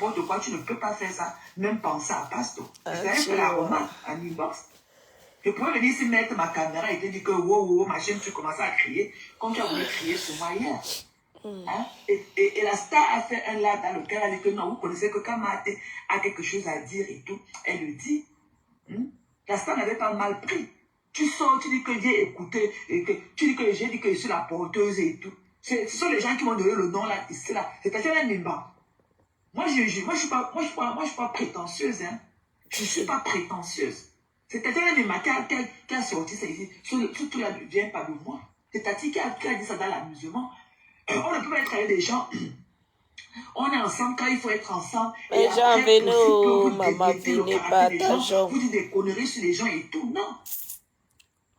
n'importe quoi, tu ne peux pas faire ça. Même penser à Pasto. Je t'avais fait la remarque en inbox. Je pourrais venir ici mettre ma caméra et te dire que wow, machin, tu commences à crier comme tu as voulu crier sur moi hier. Hein? Et la star a fait un live dans lequel elle dit que non, vous connaissez que quand Mate a quelque chose à dire et tout, elle le dit. La star n'avait pas mal pris. Tu sors, tu dis que j'ai écouté, et que, tu dis que j'ai dit que je suis la porteuse et tout. Ce sont les gens qui m'ont donné le nom là, ici là. C'est-à-dire un nimba. Moi, je suis pas prétentieuse, hein. Je suis pas prétentieuse. C'est-à-dire un nimba qui a sorti ça ici. Surtout là, ne vient pas de moi. C'est-à-dire qui a dit ça dans l'amusement. On ne peut pas être avec des gens. On est ensemble quand il faut être ensemble. Mais et j'en après, venez, vous maman, déviez le venez, caractère des gens. partageons. Vous dites des conneries sur les gens et tout. Non.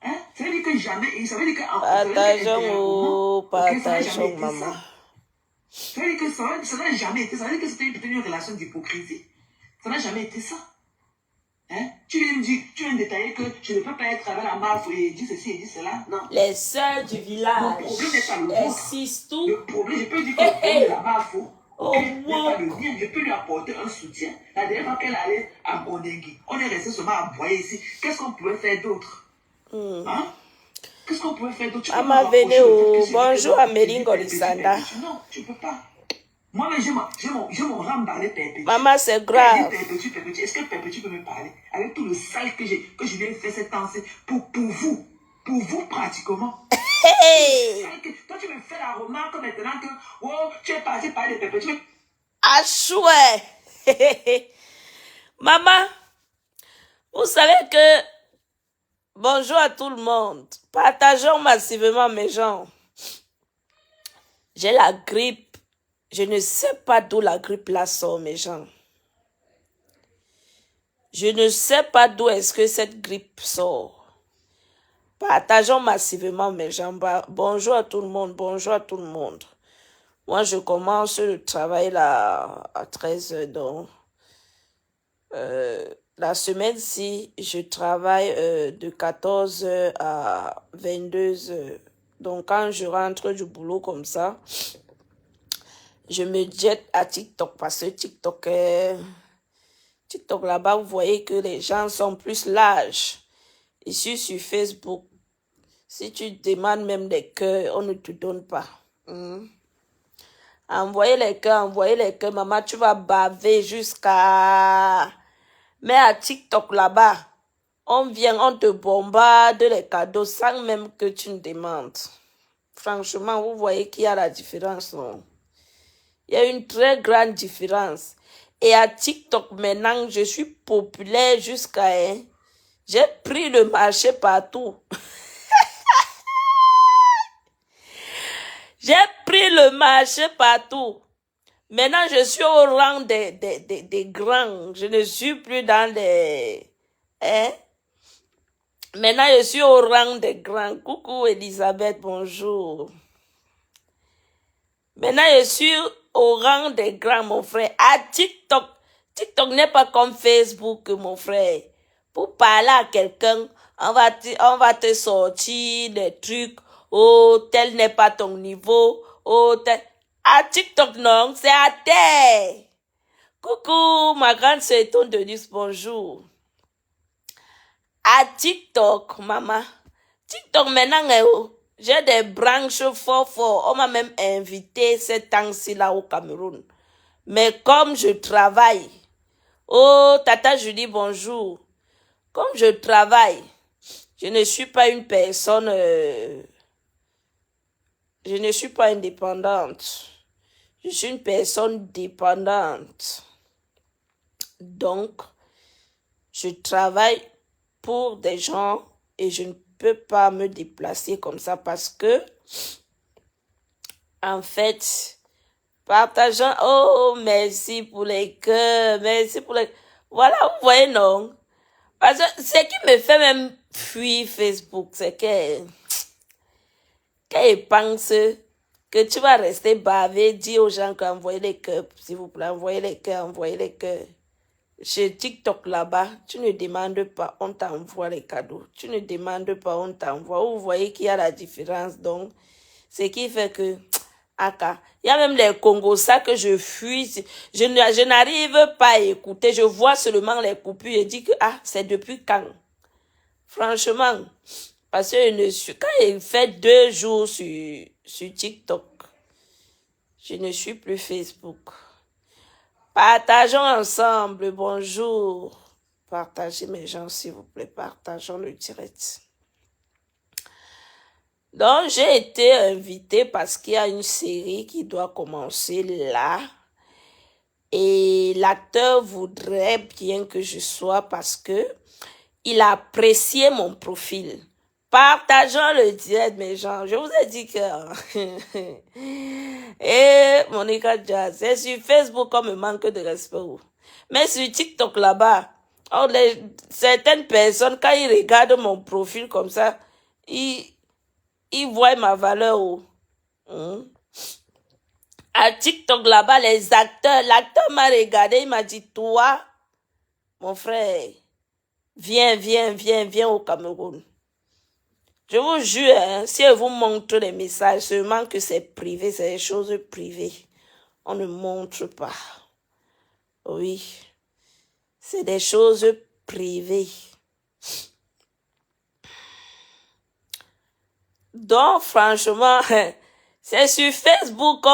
Hein? Ça veut dire que jamais, ça veut dire Partageons, partageons, maman. ça veut dire que ça n'a jamais été ça. Ça veut dire que c'était une relation d'hypocrisie. Ça n'a jamais été ça. Hein? Tu viens de détailler que je ne peux pas être avec la marque et dire ceci et dire cela. Non. Les sœurs du village. Le problème n'est pas le vôtre. Le problème, je peux dire que le problème de la marque n'est pas le mien. Je peux lui apporter un soutien. La dernière fois qu'elle allait à Bonengui, on est resté seulement à boyer ici. Qu'est-ce qu'on pouvait faire d'autre? Hein? Qu'est-ce qu'on pouvait faire d'autre? Maman, venez au bonjour à Melingo Lisanda. Non, tu ne peux pas. Moi-même, j'ai mon rang dans les perpétues. Maman, c'est grave. Perpétue. Est-ce que perpétue peut me parler? Avec tout le sale que je viens de faire cette temps-ci pour vous. Pour vous, pratiquement. Hey! Toi, tu me fais la remarque maintenant que oh, tu es parti parler de perpétue. Ah, chouette! Maman, vous savez que bonjour à tout le monde. Partageons massivement mes gens. J'ai la grippe. Je ne sais pas d'où la grippe là sort, mes gens. Je ne sais pas d'où est-ce que cette grippe sort. Partageons massivement mes gens. Bonjour à tout le monde. Bonjour à tout le monde. Moi, je commence le travail là à 13h. Donc, la semaine-ci, je travaille de 14h à 22h. Donc, quand je rentre du boulot comme ça, je me jette à TikTok parce que TikTok là-bas, vous voyez que les gens sont plus larges. Ici, sur Facebook, si tu demandes même des cœurs, on ne te donne pas. Envoyez les cœurs, maman, tu vas baver jusqu'à... Mais à TikTok là-bas, on te bombarde les cadeaux sans même que tu ne demandes. Franchement, vous voyez qu'il y a la différence, non? Il y a une très grande différence. Et à TikTok, maintenant, je suis populaire jusqu'à... j'ai pris le marché partout. J'ai pris le marché partout. Maintenant, je suis au rang des grands. Je ne suis plus dans les... Maintenant, je suis au rang des grands. Coucou Elisabeth, bonjour. Maintenant, je suis au rang des grands, mon frère. À TikTok. TikTok n'est pas comme Facebook, mon frère. Pour parler à quelqu'un, on va te sortir des trucs. Oh, tel n'est pas ton niveau. Oh, tel... À TikTok, non, c'est à terre. Coucou, ma grande sœur Denise, bonjour. À TikTok, maman. TikTok, maintenant, j'ai des branches fort. On m'a même invité ces temps-ci là au Cameroun. Mais comme je travaille, oh, Tata Julie, bonjour. Comme je travaille, je ne suis pas une personne... je ne suis pas indépendante. Je suis une personne dépendante. Donc, je travaille pour des gens et je ne peux pas me déplacer comme ça parce que, en fait, partageant... Oh, merci pour les cœurs, merci pour les... Voilà, vous voyez, non? Parce que ce qui me fait même fuir Facebook, c'est qu'elle pense que tu vas rester bavé, dire aux gens qu'envoyez les cœurs, s'il vous plaît, envoyez les cœurs. Chez TikTok là-bas, tu ne demandes pas, on t'envoie les cadeaux. Tu ne demandes pas, on t'envoie. Vous voyez qu'il y a la différence. Donc, ce qui fait que Aka. Il y a même les Congos que je fuis. Je n'arrive pas à écouter. Je vois seulement les coupures et dis que, c'est depuis quand? Franchement. Parce que quand il fait 2 jours sur TikTok, je ne suis plus Facebook. Partageons ensemble. Bonjour. Partagez mes gens, s'il vous plaît. Partageons le direct. Donc, j'ai été invitée parce qu'il y a une série qui doit commencer là. Et l'acteur voudrait bien que je sois parce que il a apprécié mon profil. Partageons le direct, mes gens. Je vous ai dit que... Et Monica Jazz, c'est sur Facebook qu'on me manque de respect. Mais sur TikTok là-bas, certaines personnes, quand ils regardent mon profil comme ça, ils voient ma valeur. À TikTok là-bas, l'acteur m'a regardé, il m'a dit, toi, mon frère, viens au Cameroun. Je vous jure, si elle vous montre les messages, seulement que c'est privé, c'est des choses privées. On ne montre pas. Oui. C'est des choses privées. Donc, franchement, c'est sur Facebook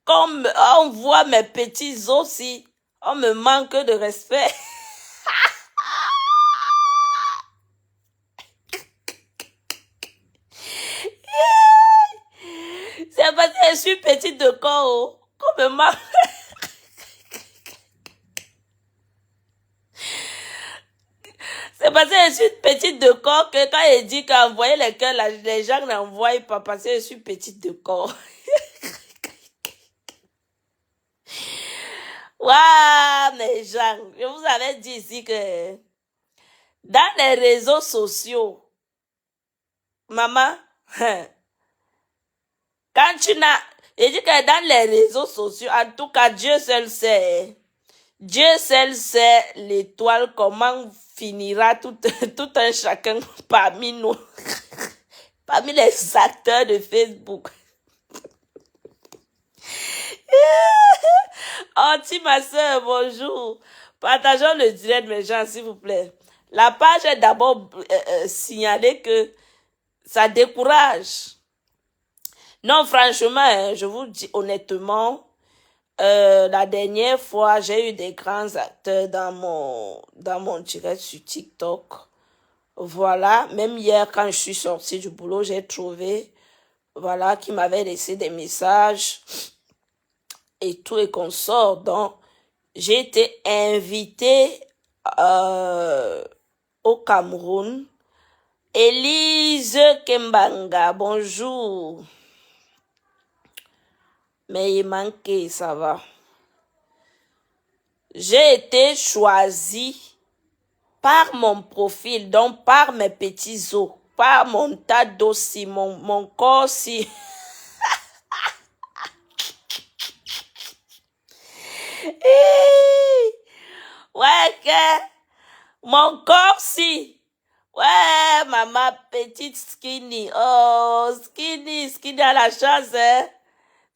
qu'on voit mes petits aussi. On me manque de respect. C'est parce que je suis petite de corps, qu'on me manque. C'est parce que je suis petite de corps que quand il dit qu'envoyer les cœurs, les gens n'envoient pas parce que je suis petite de corps. Waouh, mes gens, je vous avais dit ici que dans les réseaux sociaux, maman, quand tu n'as... Je dis que dans les réseaux sociaux, en tout cas, Dieu seul sait. Dieu seul sait l'étoile, comment finira tout un chacun parmi nous. Parmi les acteurs de Facebook. Anti, ma soeur, bonjour. Partageons le direct, mes gens, s'il vous plaît. La page est d'abord signalée que ça décourage. Non, franchement, je vous dis honnêtement, la dernière fois, j'ai eu des grands acteurs dans mon direct sur TikTok. Voilà, même hier, quand je suis sortie du boulot, j'ai trouvé, voilà, qui m'avaient laissé des messages et tout et qu'on sort. Donc, j'ai été invitée au Cameroun. Élise Kembanga, bonjour. Mais il manquait, ça va. J'ai été choisie par mon profil, donc par mes petits os, par mon tas d'os, mon corps, si. Ouais, que mon corps, si. Ouais, maman, petite skinny. Oh, skinny a la chance, hein.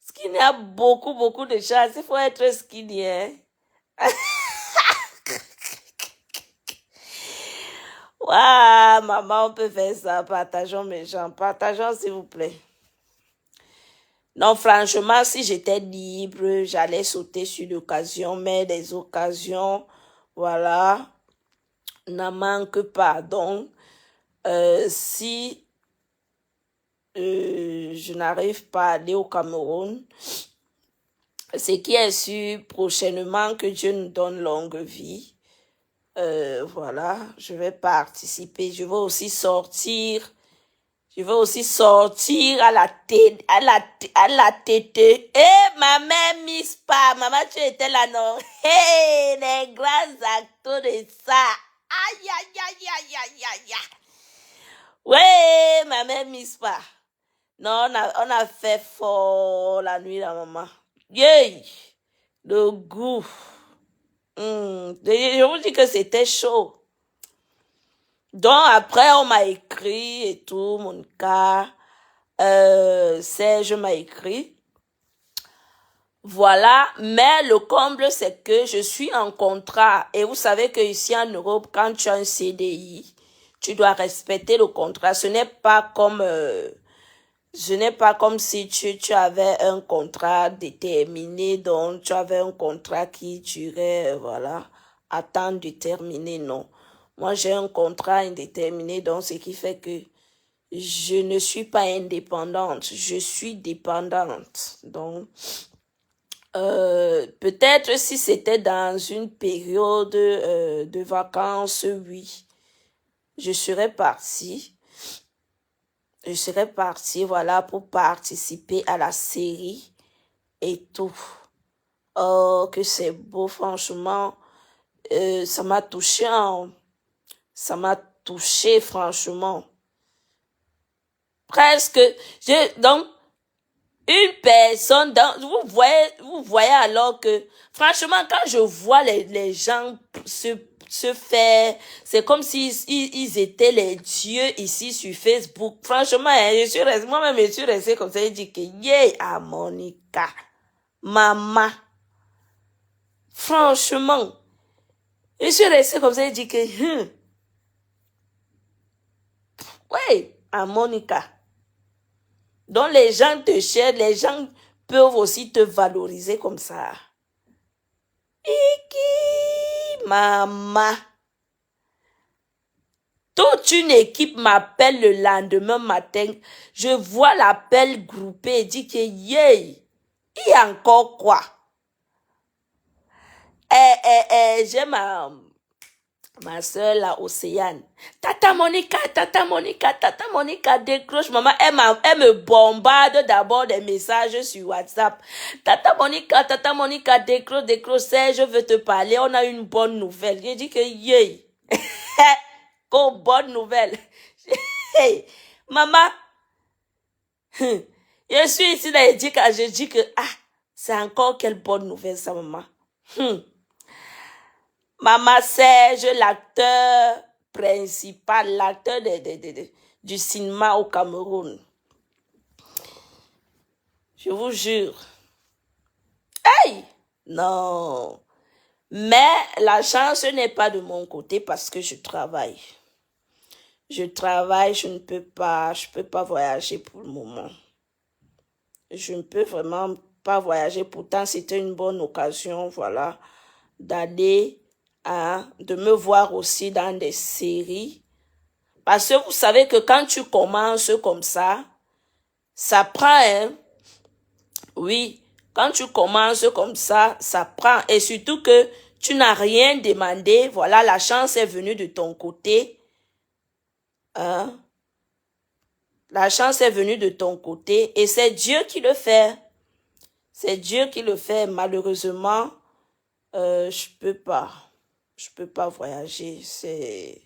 Skinny a beaucoup de chance. Il faut être skinny, hein. Waouh, maman, on peut faire ça. Partageons, mes gens. Partageons, s'il vous plaît. Non, franchement, si j'étais libre, j'allais sauter sur l'occasion, mais les occasions, voilà, n'en manquent pas. Donc, si je n'arrive pas à aller au Cameroun, ce qui est sûr prochainement que Dieu nous donne longue vie. Voilà, je vais participer. Je vais aussi sortir à la tête, ma mère Miss Pa, maman, tu étais là, non? Les grands acteurs de ça. Aïe, aïe, aïe, aïe, aïe, aïe, aïe. Ouais, ma mère Miss Pa. Non, on a fait fort la nuit, la maman. Yeah, le goût. Je vous dis que c'était chaud. Donc après, on m'a écrit et tout, mon cas. Serge m'a écrit. Voilà, mais le comble, c'est que je suis en contrat. Et vous savez que ici en Europe, quand tu as un CDI, tu dois respecter le contrat. Ce n'est pas comme si tu avais un contrat déterminé, donc tu avais un contrat qui durait, voilà, à temps déterminé, non. Moi, j'ai un contrat indéterminé, donc ce qui fait que je ne suis pas indépendante, je suis dépendante. Donc, peut-être si c'était dans une période de vacances, oui, je serais partie. Je serais partie, voilà, pour participer à la série et tout. Oh, que c'est beau, franchement. Ça m'a touché, hein. Ça m'a touché, franchement. Presque. Donc, une personne, vous voyez alors que, franchement, quand je vois les gens se faire, c'est comme s'ils ils étaient les dieux ici sur Facebook. Franchement, hein, moi-même, je suis restée comme ça, je dis que, yeah, à Monica, maman. Franchement, je suis restée comme ça, je dis que, ouais, à Monica. Donc les gens te cherchent, les gens peuvent aussi te valoriser comme ça. Iki, maman. Toute une équipe m'appelle le lendemain matin. Je vois l'appel groupé et dit que, yeah, il y a encore quoi? J'ai ma soeur, la Océane. Tata Monica, décroche, maman. Elle me bombarde d'abord des messages sur WhatsApp. Tata Monica, décroche, Serge, je veux te parler. On a une bonne nouvelle. J'ai dit que, yeah. Bonne nouvelle. Hey, maman. Je suis ici dans les je dis que, c'est encore quelle bonne nouvelle, ça, maman. Maman Serge, l'acteur principal, l'acteur du cinéma au Cameroun. Je vous jure. Hey! Non. Mais la chance n'est pas de mon côté parce que je travaille. Je travaille, je peux pas voyager pour le moment. Je ne peux vraiment pas voyager. Pourtant, c'était une bonne occasion, voilà, d'aller de me voir aussi dans des séries. Parce que vous savez que quand tu commences comme ça prend, hein? Oui, quand tu commences comme ça prend. Et surtout que tu n'as rien demandé. Voilà, la chance est venue de ton côté. Hein? La chance est venue de ton côté. Et c'est Dieu qui le fait. C'est Dieu qui le fait. Malheureusement, je peux pas. Je peux pas voyager. C'est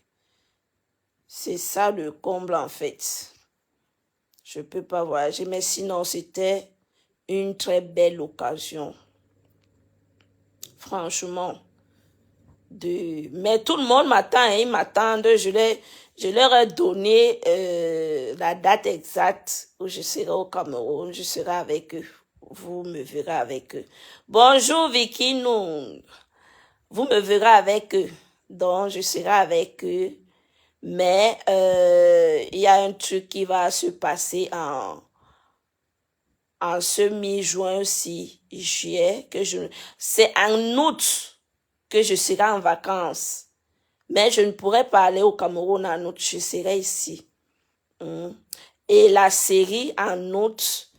ça le comble en fait. Je peux pas voyager. Mais sinon, c'était une très belle occasion. Franchement. Mais tout le monde m'attend. Hein, ils m'attendent. Je leur ai donné la date exacte où je serai au Cameroun. Je serai avec eux. Vous me verrez avec eux. Bonjour Vicky Nung. Vous me verrez avec eux. Donc, je serai avec eux. Mais il y a un truc qui va se passer en ce mi-juin aussi, juillet, c'est en août que je serai en vacances. Mais je ne pourrai pas aller au Cameroun en août, je serai ici. Et la série en août,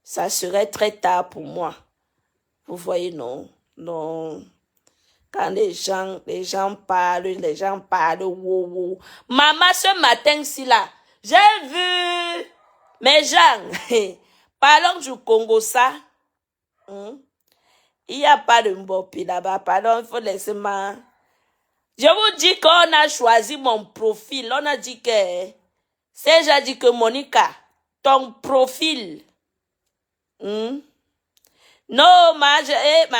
ça serait très tard pour moi. Vous voyez, non? Non. Quand les gens parlent, wow. Maman, ce matin-ci là, j'ai vu mes gens. Parlons du Congo, ça. Il n'y a pas de Mbopi là-bas. Pardon, il faut laisser ma... Je vous dis qu'on a choisi mon profil. On a dit que... C'est déjà dit que Monica, ton profil... Non, ma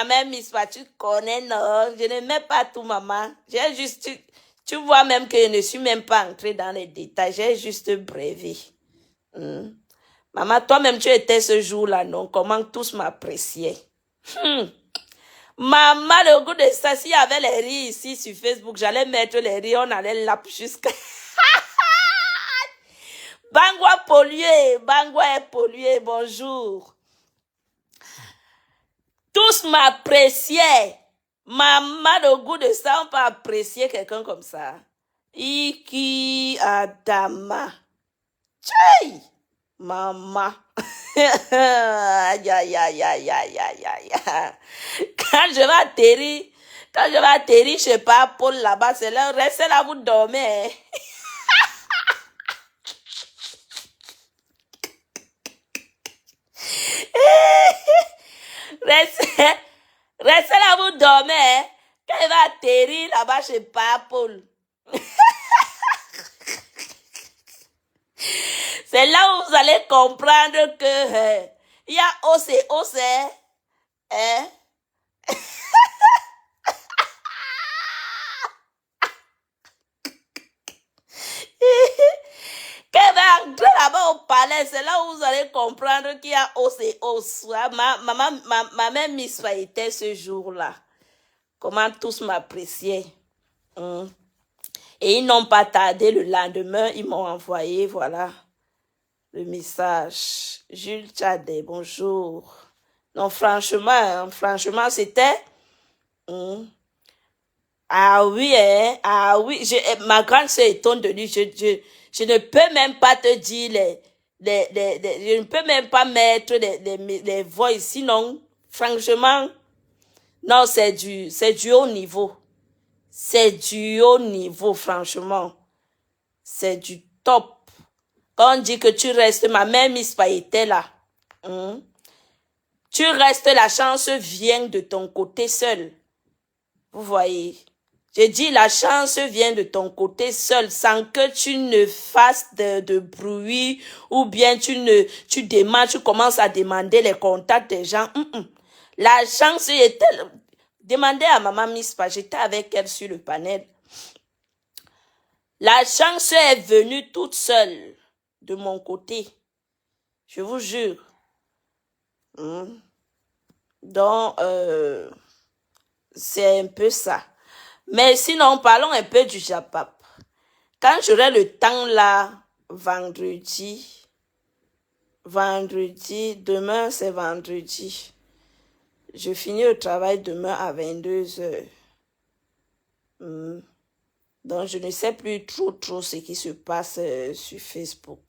mère, Miss, tu connais, non. Je ne mets pas tout, maman. J'ai juste... Tu vois même que je ne suis même pas entrée dans les détails. J'ai juste brévé. Maman, toi-même, tu étais ce jour-là, non? Comment tous m'appréciaient. Maman, le goût de ça, s'il y avait les riz ici sur Facebook, j'allais mettre les riz, on allait lap jusqu'à... Bangwa pollué, Bangwa est pollué, bonjour. Tous m'appréciaient. Maman, le goût de ça, on peut apprécier quelqu'un comme ça. Iki Adama. Tchai! Maman. Aïe, aïe, aïe, aïe, aïe, aïe, aïe. Quand je vais atterrir, je sais pas, Paul là-bas, c'est là, restez là, vous dormez. Restez là, vous dormez. Quand il va atterrir là-bas, je sais pas, Paul. C'est là où vous allez comprendre que il y a OC, hein? Quand il va entrer là-bas au palais, c'est là où vous allez comprendre qu'il y a OC. Ma mère Miss était ce jour-là. Comment tous m'appréciaient. Et ils n'ont pas tardé le lendemain, ils m'ont envoyé, voilà, le message. Jules Tchadé, bonjour. Non, franchement, c'était... Ah oui, ma grande sœur est tenue. Je ne peux même pas te dire je ne peux même pas mettre les voix, sinon, franchement, non, c'est du haut niveau. C'est du haut niveau, franchement. C'est du top. Quand on dit que tu restes, ma mère Miss était là. Tu restes, la chance vient de ton côté seul. Vous voyez? J'ai dit, la chance vient de ton côté seul, sans que tu ne fasses de bruit, ou bien tu demandes, tu commences à demander les contacts des gens. La chance était... Demandez à maman Mispa, j'étais avec elle sur le panel. La chance est venue toute seule de mon côté. Je vous jure. Donc, c'est un peu ça. Mais sinon, parlons un peu du Japap. Quand j'aurai le temps là, vendredi, demain c'est vendredi. Je finis le travail demain à 22h. Donc, je ne sais plus trop ce qui se passe sur Facebook.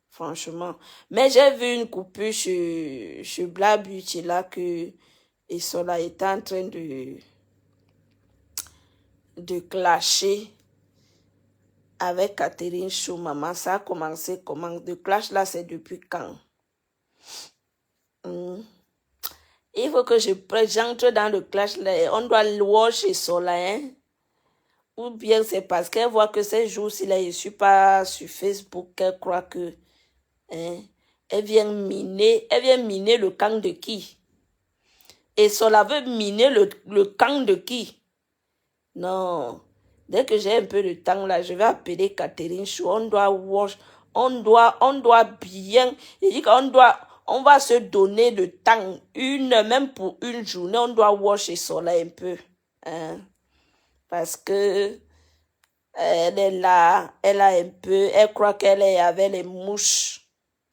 Franchement. Mais j'ai vu une coupure chez Black Beauty là que Isola était en train de clasher avec Catherine Chou, maman. Ça a commencé comment? Le clash là, c'est depuis quand? Il faut que j'entre dans le clash là. On doit watch Isola, hein? Ou bien c'est parce qu'elle voit que ces jours-ci là, je ne suis pas sur Facebook, qu'elle croit que elle vient miner le camp de qui? Et cela veut miner le camp de qui? Non. Dès que j'ai un peu de temps là, je vais appeler Catherine Chou. On doit watch, on doit bien. Il dit on va se donner le temps, même pour une journée, on doit watch et cela un peu. Parce que elle est là, elle a un peu, elle croit qu'elle est avec les mouches.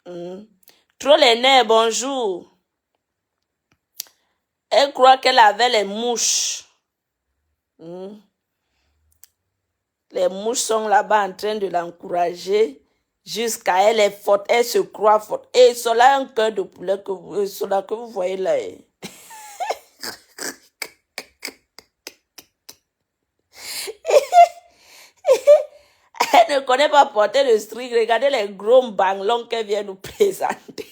Trop les nerfs, bonjour. Elle croit qu'elle avait les mouches. Les mouches sont là-bas en train de l'encourager jusqu'à elle est forte. Elle se croit forte. Et cela un cœur de poulet que vous voyez là. Elle ne connaît pas porter le string. Regardez les gros banglons qu'elle vient nous présenter.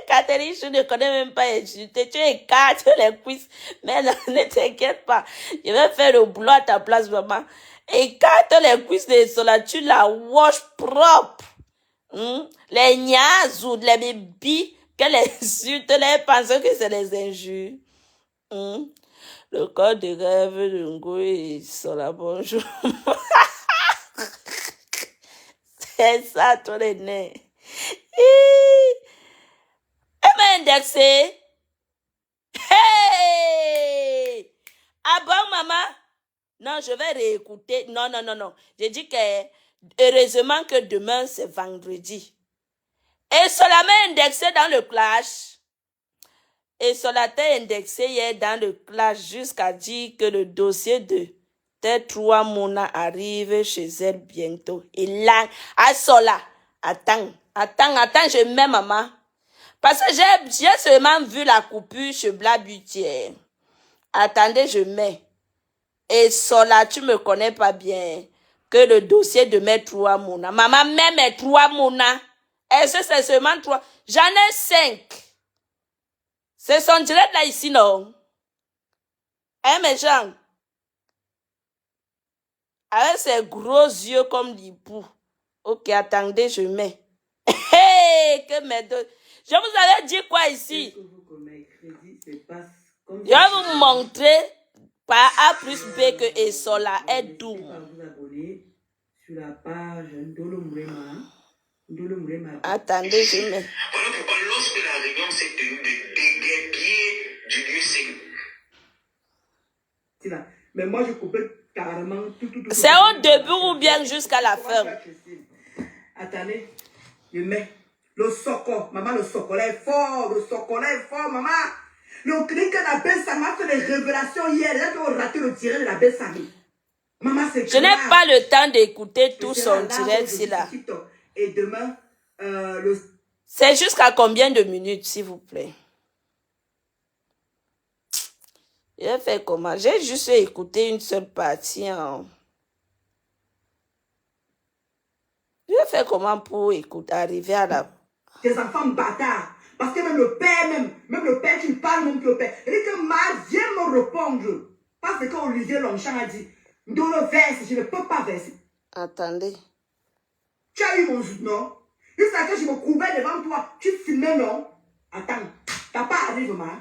Catherine, je ne connais même pas insulter. Tu écartes les cuisses. Mais non, ne t'inquiète pas. Je vais faire le boulot à ta place, maman. Écarte les cuisses de cela. Tu la wash propre. Les niazous, les bébés, qu'elle insulte, elle pense que c'est les injures. Le corps de rêve de Ngo et cela, bonjour. C'est ça, toi, les nez. Elle m'a indexé. Hey! Ah bon, maman? Non, je vais réécouter. Non, non, non, non. J'ai dit que, heureusement que demain, c'est vendredi. Et cela m'a indexé dans le clash. Et cela t'a indexé hier dans le clash jusqu'à dire que le dossier de tes 3 Mona arrive chez elle bientôt. Et là, à cela, attends, je mets maman. Parce que j'ai seulement vu la coupure chez Blabutière. Attendez, je mets. Et cela, tu me connais pas bien. Que le dossier de mes 3 Mona. Maman, met mes 3 Mona. Est-ce que c'est seulement 3? J'en ai 5. C'est son direct là ici, non? Hein, mes gens? Avec ses gros yeux comme l'hibou. Ok, attendez, je mets. Hey, que mes deux. Je vous avais dit quoi ici? Je vais vous montrer par A plus B que Esola est doux. Sur la page Ndolo Mrema. Attendez, je mets. Voilà pourquoi lorsque la réunion s'est tenue de déguerpier du lieu c'est là. Mais moi je coupais carrément tout. C'est au début ou bien jusqu'à la fin? Attendez, je mets le soco. Maman, le socolat est fort. Maman. Le clic de la belle Sami a fait des révélations hier. Là, tu as raté le tiré de la belle Sami. Maman, c'est je n'ai pas le temps d'écouter tout son tiré ici là. Et demain, c'est jusqu'à combien de minutes, s'il vous plaît? Je vais faire comment? J'ai juste écouté une seule partie. Hein. Je vais faire comment pour écouter, arriver à la... Tes enfants bâtards. Parce que même le père, tu ne parles même que au père. Et que Ma vient me répondre. Parce que Olivier Longchamp a dit, dans le verse, je ne peux pas verser. Attendez. Tu as eu mon non? Jusqu'à que je me courbais devant toi, tu filmais, non? Attends, t'as pas arrivé, maman.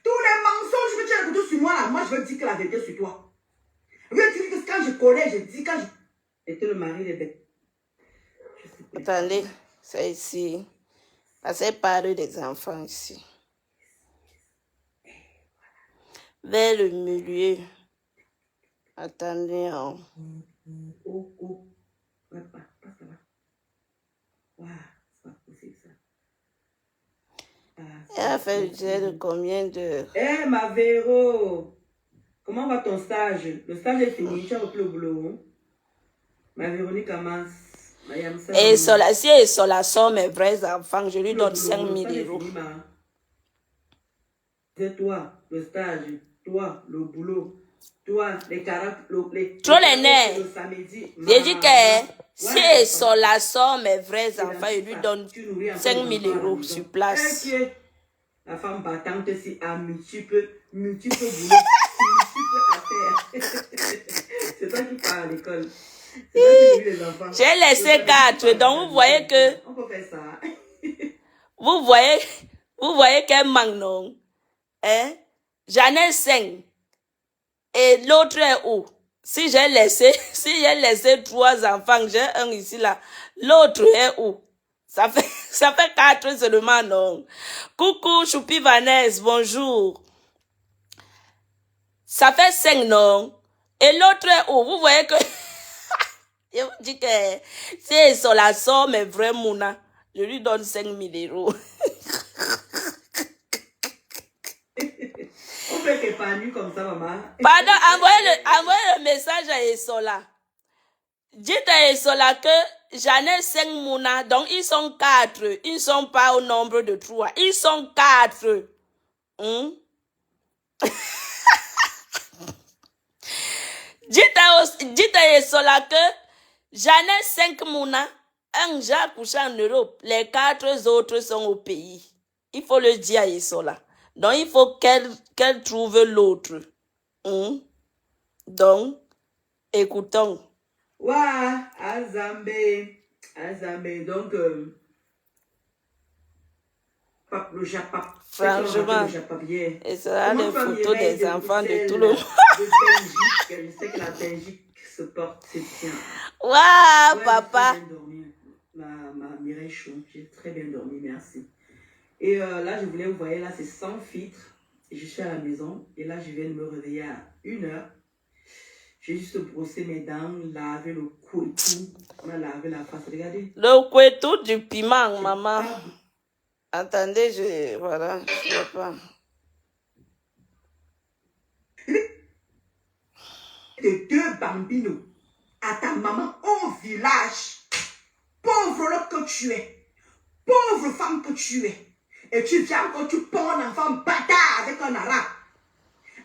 Tous les mensonges que tu as écoutés sur moi, là, moi, je veux dire que la vérité sur toi. Je veux dire que quand je connais, je dis quand je... J'étais le mari des bêtes. Attendez, c'est ici. Passez par des enfants ici. Vers le milieu. Attendez. Hein. Oh. Ouais, passe là-bas. Waouh, c'est pas possible ça. Elle a fait de combien d'heures? Eh, ma Véro, comment va ton stage? Le stage est fini, tu as repris le boulot. Ma Véronique Amas. Et cela, si elle sort mes vrais enfants, je lui donne 5 000 euros. C'est toi, le stage, toi, le boulot, toi, les caractères, trop les nerfs. le samedi. J'ai dit que si elle sort mes vrais enfants, je lui donne 5 000 euros sur place. La femme battante, c'est à multiple boulot, multiple affaires. C'est toi qui pars à l'école. J'ai laissé 4, donc vous voyez que... On peut faire ça. Vous voyez qu'elle manque, non? Hein? J'en ai 5. Et l'autre est où? Si j'ai laissé 3 enfants, j'ai un ici là. L'autre est où? Ça fait 4 seulement, non? Coucou, Choupi Vanessa, bonjour. Ça fait 5, non? Et l'autre est où? Vous voyez que... Je vous dis que si elle sort la somme, mais vraiment, je lui donne 5 000 euros. On fait qu'épanouir comme ça, maman. Pardon, envoyez le message à Esola. Dites à Esola que j'en ai 5 mouna, donc ils sont 4. Ils ne sont pas au nombre de 3. Ils sont 4. Dites à Esola que j'en ai 5 mouna. Un j'ai accouché en Europe. Les 4 autres sont au pays. Il faut le dire à Esola. Donc, il faut qu'elle trouve l'autre. Donc, écoutons. Ouah, Azambé. Donc, le Japap. Franchement, et ça a des photos des enfants de tout le monde. De Belgique, je sais que la Belgique se porte bien. Waouh, Ouais, j'ai très papa. bien dormi. Ma Mireille Chou, j'ai très bien dormi, merci. Et là, je voulais vous voyez, là, c'est sans filtre. Et je suis à la maison. Et là, je viens de me réveiller à 1h. J'ai juste brossé mes dents, lavé le cou et tout. On a lavé la face. Regardez. Le couetou du piment, J'ai maman. pas Attendez, voilà, je sais pas. de 2 bambinos à ta maman au village. Pauvre l'homme que tu es. Pauvre femme que tu es. Et tu viens encore, tu prends un enfant bâtard avec un arabe.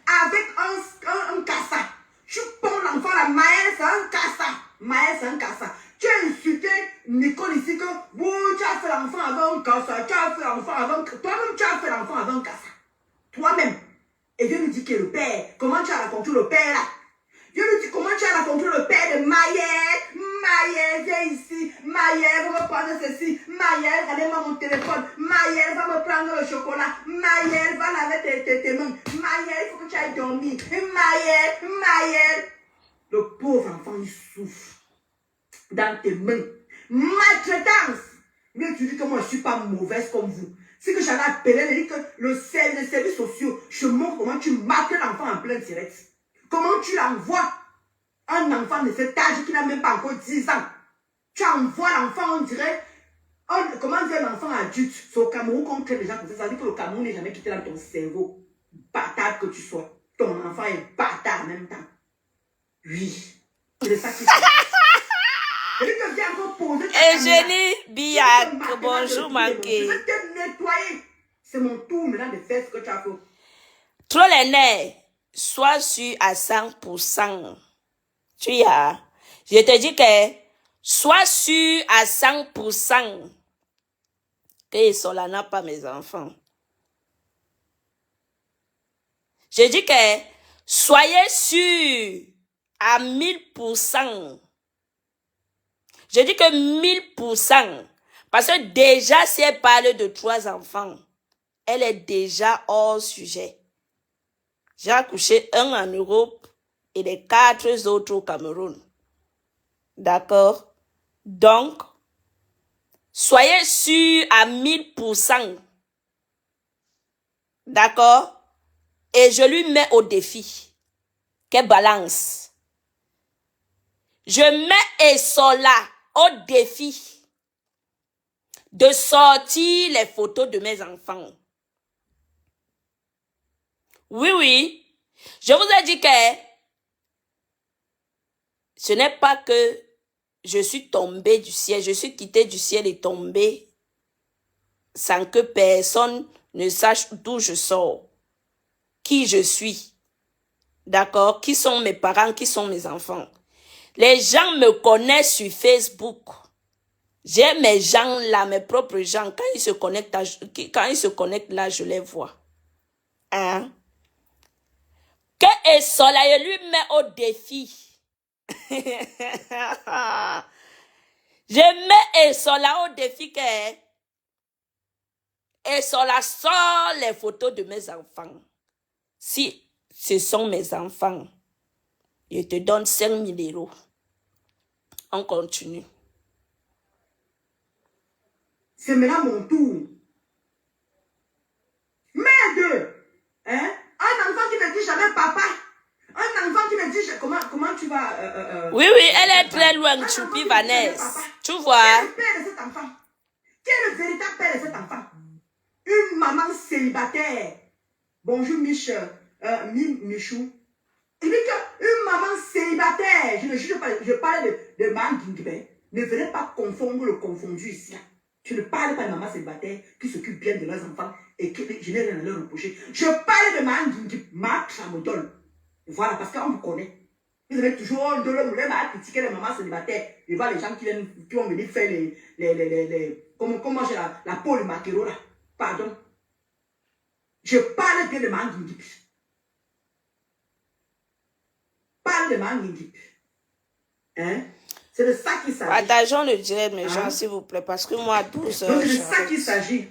Avec un cassa. Tu prends l'enfant, la Maëlle, c'est un cassa. Maëlle, c'est un cassa. Tu as insulté Nicole ici que oui, tu as fait l'enfant avec un cassa. Tu as fait l'enfant avec un cassa. Toi-même, tu as fait l'enfant avec un cassa. Toi-même. Et viens nous dire que le père, comment tu as raconté le père là? Je lui dis comment tu as raconté le père de Maëlle. Maëlle, viens ici. Maëlle, va me prendre ceci. Maëlle, regardez-moi mon téléphone. Maëlle, va me prendre le chocolat. Maëlle, va laver tes mains. Maëlle, il faut que tu ailles dormir. Maëlle. Le pauvre enfant, il souffre dans tes mains. Maltraitance. Mais tu dis que moi, je ne suis pas mauvaise comme vous. Si que j'allais appeler, je dis que les services sociaux, je montre comment tu maltraites l'enfant en plein direct. Comment tu l'envoies un enfant de cet âge qui n'a même pas encore 10 ans. Tu envoies l'enfant, on dirait, comment dire un enfant adulte. C'est au Cameroun qu'on traite les gens comme ça. Ça veut dire que le Cameroun n'est jamais quitté dans ton cerveau. Bâtard que tu sois. Ton enfant est bâtard en même temps. Oui. C'est ça qui se passe. Et tu viens encore poser ta caméra. Eugénie Biak, bonjour, manqué. Je vais te nettoyer. C'est mon tour maintenant de faire ce que tu as fait. Trop les nerfs. Sois sûr à 100%. Tu y as. Je te dis que sois sûr à 100% que cela n'a pas mes enfants. Je dis que soyez sûr à 1000%. Je dis que 1000%. Parce que déjà, si elle parle de 3 enfants, elle est déjà hors sujet. J'ai accouché un en Europe et les 4 autres au Cameroun. D'accord? Donc, soyez sûrs à 1000%. D'accord? Et je lui mets au défi. Qu'elle balance. Je mets Esola au défi de sortir les photos de mes enfants. Oui. Je vous ai dit que ce n'est pas que je suis tombée du ciel, je suis quittée du ciel et tombée sans que personne ne sache d'où je sors, qui je suis. D'accord? Qui sont mes parents, qui sont mes enfants. Les gens me connaissent sur Facebook. J'ai mes gens là, mes propres gens. Quand ils se connectent là, je les vois. Hein? Que Esola lui met au défi. Je mets Esola au défi que Esola sort les photos de mes enfants. Si ce sont mes enfants, je te donne 5 000 €. On continue. C'est maintenant mon tour. Merde! Hein? Un enfant qui ne dit jamais papa. Un enfant qui me dit comment tu vas... Oui, elle est très loin, Choupi Vanessa. Tu vois? Qui est le père de cet enfant? Qui est le véritable père de cet enfant? Une maman célibataire. Bonjour Michou. Il dit qu'une maman célibataire, je ne juge pas, je parle de maman Guinguibé. Ne venez pas confondre le confondu ici. Je ne parle pas de maman célibataire qui s'occupe bien de leurs enfants et qui je n'ai rien à leur reprocher. Je parle de maman Guinguibé, ma Tramodol. Voilà, parce qu'on vous connaît. Vous avez toujours de l'homme à critiquer les mamans célibataires. Et voir les gens qui vont venir faire comment j'ai la peau de maquereau là. Pardon. Je parle bien de maman Guinguibé. Parle de maman Guinguibé. Hein? C'est de ça qu'il s'agit. Partageons le direct, mes gens, s'il vous plaît, parce que moi, 12 heures. Donc, c'est de ça qu'il s'agit.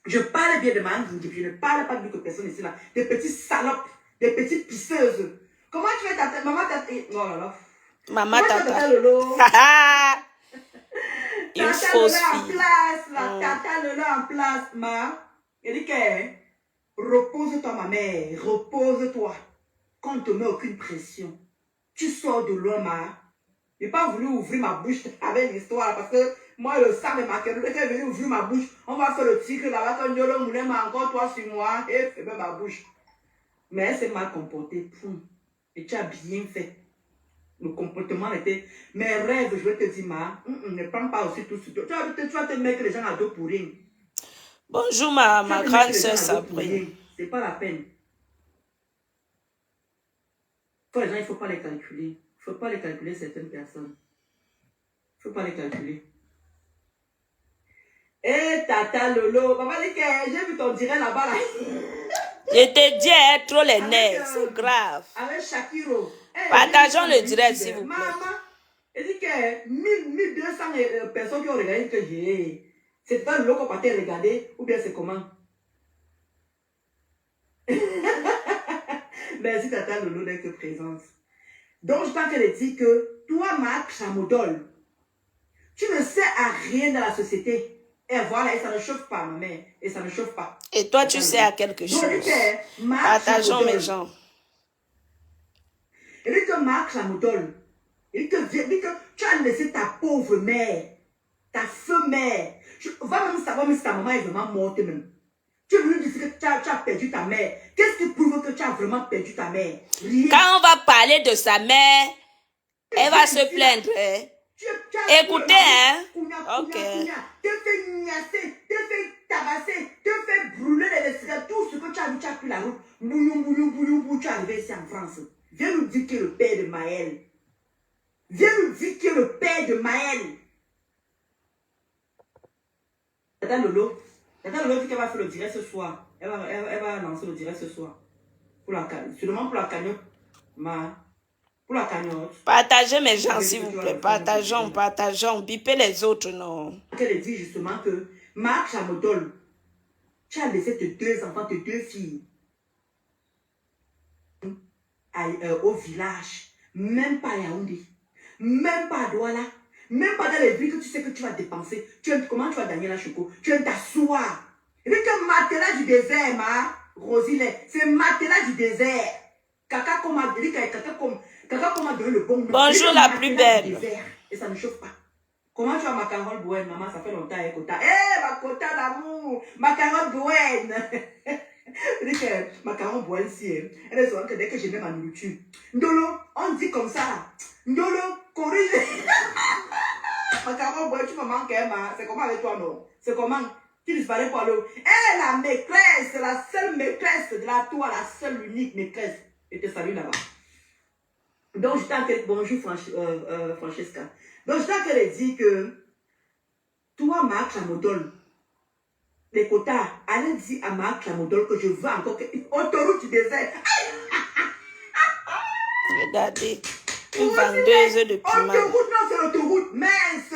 Je parle bien de maman Guinguibé. Je ne parle pas de personne ici là. Des petites salopes, des petites pisseuses. Comment tu fais ta tête? Maman, oh là là. Maman Tata Tata. Lolo. Une Tata fausse Lolo en fille. place, la Tata Lolo en place, ma. Il dit que repose-toi, ma mère, repose-toi. Qu'on ne te met aucune pression. Tu sors de loin, ma. Je n'ai pas voulu ouvrir ma bouche avec l'histoire parce que moi, le sang de ma queue, dès qu'elle est venue ouvrir ma bouche, on va faire le tigre là-bas, quand Dieu le moulin m'a encore toi sur moi, et ferme ma bouche. Mais elle s'est mal comportée, et tu as bien fait. Le comportement était. Mes rêves, je vais te dire, ma, ne prends pas aussi tout ce que. Tu vas te mettre les gens à dos pour rien. Bonjour ma Tu vas te grande mettre les sœur gens à dos pour Sabrine. rien. C'est pas la peine. Pour les gens, il ne faut pas les calculer. Il ne faut pas les calculer, certaines personnes. Il ne faut pas les calculer. Eh, Tata Lolo, maman dit que j'ai vu ton direct là-bas là. Je te dis, hein, trop les Avec, nerfs, c'est grave. avec Shakiro. Eh, Partageons j'ai vu le sur direct, YouTube, s'il vous plaît. maman, elle dit que 1200 personnes qui ont regardé que j'ai. C'est pas le loco qu'on t'a regardé ou bien c'est comment? Merci Tata Lolo d'être présente. Donc je pense qu'elle dit que toi, Marc Chamodol, tu ne sers à rien dans la société. Et voilà, et ça ne chauffe pas, ma mère. Et ça ne chauffe pas. Et toi, tu sais à quelque chose. Donc, elle dit que Marc Partageons Chamodol, mes gens. elle dit que Marc Chamodol, elle dit que tu as laissé ta pauvre mère, ta femelle. Va même savoir si ta maman est vraiment morte même. Tu es venu dire que tu as perdu ta mère. Qu'est-ce qui prouve que tu as vraiment perdu ta mère? Rien. Quand on va parler de sa mère, elle va se plaindre. Hein? Écoutez, hein? Ok. Te fait niasser, te fait tabasser, te fait brûler les cigarettes, tout ce que tu as vu, tu as pris la route. Bouillon, bouillon, bouillon, bouillon, tu es arrivé ici en France. Viens nous dire qui est le père de Maël. Viens nous dire qui est le père de Maël. Tata Lolo dit qu'elle va faire le direct ce soir. Elle va lancer le direct ce soir. Pour la cagnotte. Seulement pour la cagnotte. Pour la cagnotte. Partagez mes gens, s'il vous plaît. Partageons. Bipez les autres, non. Elle dit justement que Marc Chamodol, tu as laissé tes deux enfants, tes deux filles au village. Même pas à Yaoundé. Même pas à Douala. Même pas dans les villes que tu sais que tu vas dépenser. Comment tu vas gagner la choco? Tu viens t'asseoir. Et puis que matelas du désert, ma Rosile, c'est matelas du désert. Caca comme a dit, caca comme a donné le bon nom. Bonjour la plus belle. Et ça ne chauffe pas. Comment tu as ma Carole Bouen, maman? Ça fait longtemps, hein, Kota. Eh, ma Kota d'amour! Ma Carole Bouen! Elle dit que ma Carole Bouen, si, elle est souvent que dès que je mets ma nourriture. Ndolo, on dit comme ça. Ndolo, corrige. Ma Carole Bouen, tu me manques, hein, c'est comment avec toi, non? C'est comment? Tu disparais pour l'eau. Eh, la maîtresse, la seule maîtresse de la toi, la seule unique maîtresse. Je te salue là-bas. Donc, je t'en bonjour, Francesca. Donc, je t'en dit que toi, Marc Chamodol, les quotas, allez dire à Marc Chamodol que je veux encore que autoroute du désert. Regardez, une vendeuse de piment. Autoroute, non, c'est l'autoroute, mince.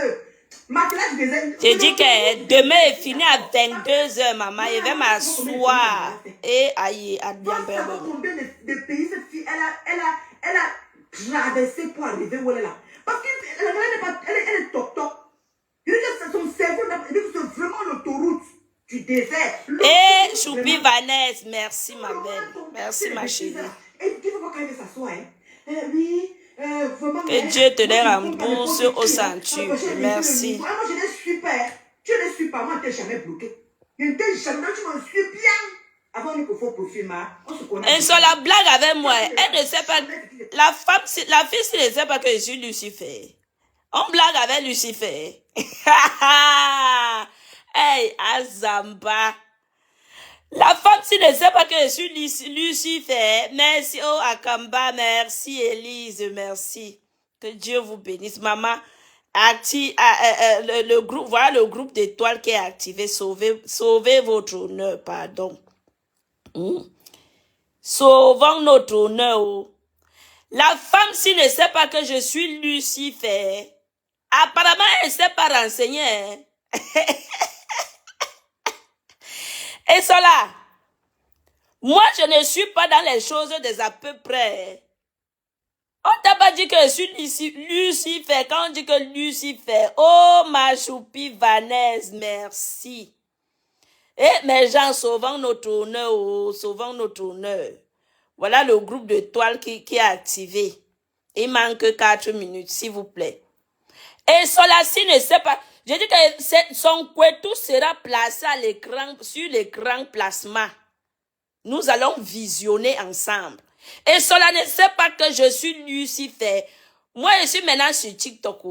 Matelas du désert. J'ai dit que demain est fini à 22h, maman. Je vais m'asseoir. Et aïe, à bien perdre. Combien de pays cette fille, elle a traversé pour arriver où elle est là. Parce qu'elle est toc-toc. Son cerveau, c'est vraiment l'autoroute du désert. Eh, Choupi Vanessa, merci ma belle. Merci ma chérie. Et tu vois quand elle s'assoit, hein? Oui, vraiment. Que Dieu te les rembourse au centuple. Merci. Moi, je les suis pas. Tu ne les suis pas, moi, je ne t'ai jamais bloqué. Je ne t'ai jamais, tu me suis bien. Avant qu'il faut profil, on se connaît. Elle sur la blague avec moi. Elle ne sait pas. La fille, ne sait pas que je suis Lucifer. On blague avec Lucifer. Hey, Azamba. La femme, si ne sait pas que je suis Lucifer. Merci, oh Akamba. Merci, Élise. Merci. Que Dieu vous bénisse. Maman, active, le groupe, voilà le groupe d'étoiles qui est activé. Sauvez votre honneur, pardon. Sauvons notre honneur. La femme, s'il ne sait pas que je suis Lucifer, apparemment, elle ne s'est pas renseignée. Et cela, moi, je ne suis pas dans les choses des à peu près. On t'a pas dit que je suis Lucifer. Quand on dit que Lucifer, oh ma choupie Vanessa, merci. Eh, mes gens, sauvons notre honneur, oh, sauvons notre honneur. Voilà le groupe de toile qui est activé. Il manque 4 minutes, s'il vous plaît. Et Solassi ne sait pas. J'ai dit que son couetou sera placé à l'écran, sur l'écran plasma. Nous allons visionner ensemble. Et cela ne sait pas que je suis Lucifer. Moi, je suis maintenant sur TikTok.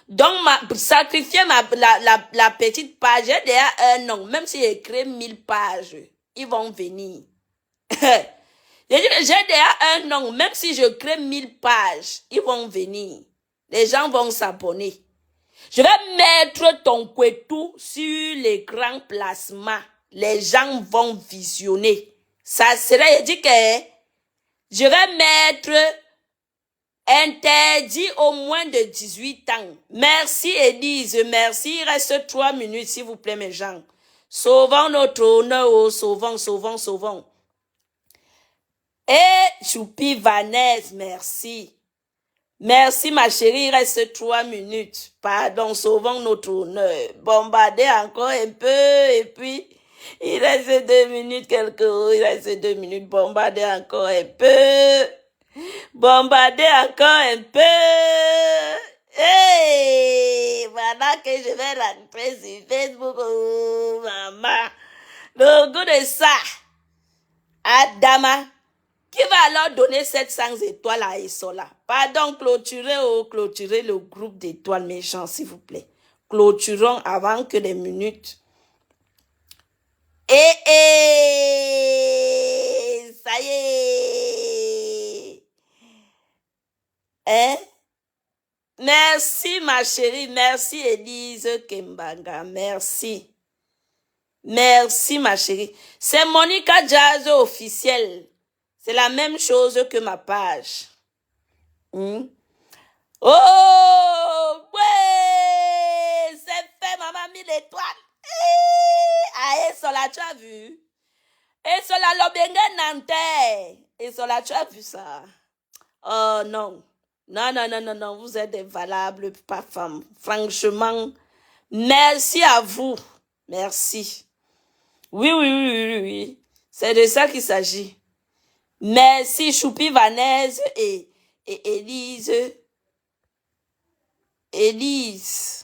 Donc, sacrifier la petite page, j'ai déjà un an. Même si j'ai créé 1000 pages, ils vont venir. J'ai déjà un an. Même si je crée 1000 pages, ils vont venir. Les gens vont s'abonner. Je vais mettre ton couetou sur l'écran plasma. Les gens vont visionner. Ça serait, je dis que je vais mettre interdit au moins de 18 ans. Merci Élise, merci. Il reste 3 minutes s'il vous plaît mes gens. Sauvons notre honneur, oh, sauvons. Et Choupi Vanessa, merci. Merci ma chérie, il reste 3 minutes. Pardon, sauvons notre honneur. Bombarder encore un peu et puis il reste 2 minutes il reste 2 minutes. Bombarder encore un peu. Bombarder encore un peu. Hey, voilà que je vais rentrer sur Facebook. Oh, maman. Le goût de ça. Adama. Qui va alors donner 700 étoiles à Esola? Pardon, clôturez le groupe d'étoiles méchants, s'il vous plaît. Clôturons avant que les minutes. Ça y est. Hein? Merci, ma chérie. Merci, Élise Kembanga. Merci. Merci, ma chérie. C'est Monica Jazz officiel. C'est la même chose que ma page. Oh, ouais, c'est fait, maman, 1000 étoiles. Ah, et Sola, tu as vu? Et Sola, l'Obenga Nantais. Et Sola, tu as vu ça? Oh, non. Non, vous êtes des valables, pas femmes. Franchement, merci à vous. Merci. Oui. C'est de ça qu'il s'agit. Merci Choupi Vanessa et Élise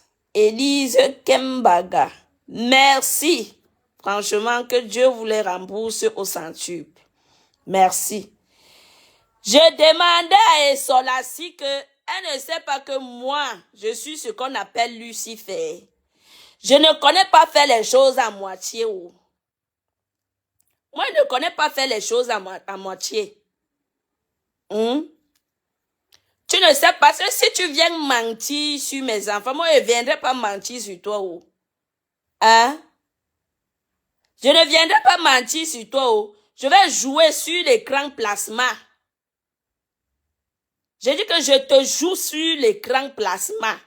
Kembaga. Merci. Franchement, que Dieu vous les rembourse au centuple. Merci. Je demandais à Esolassi elle ne sait pas que moi, je suis ce qu'on appelle Lucifer. Je ne connais pas faire les choses à moitié. Moi, je ne connais pas faire les choses à moitié. Tu ne sais pas, parce que si tu viens mentir sur mes enfants, moi, je ne viendrai pas mentir sur toi. Hein? Je ne viendrai pas mentir sur toi. Je vais jouer sur l'écran plasma. J'ai dit que je te joue sur l'écran plasma.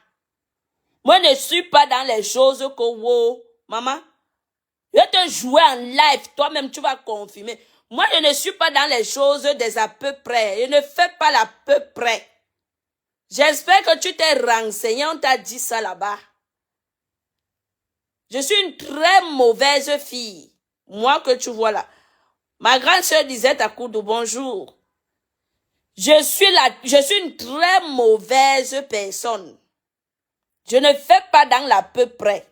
Moi, je ne suis pas dans les choses que... maman, je vais te jouer en live. Toi-même, tu vas confirmer. Moi, je ne suis pas dans les choses des à peu près. Je ne fais pas l'à peu près. J'espère que tu t'es renseigné. On t'a dit ça là-bas. Je suis une très mauvaise fille. Moi que tu vois là. Ma grande sœur disait à Koudou, bonjour. Je suis une très mauvaise personne. Je ne fais pas dans l'à peu près.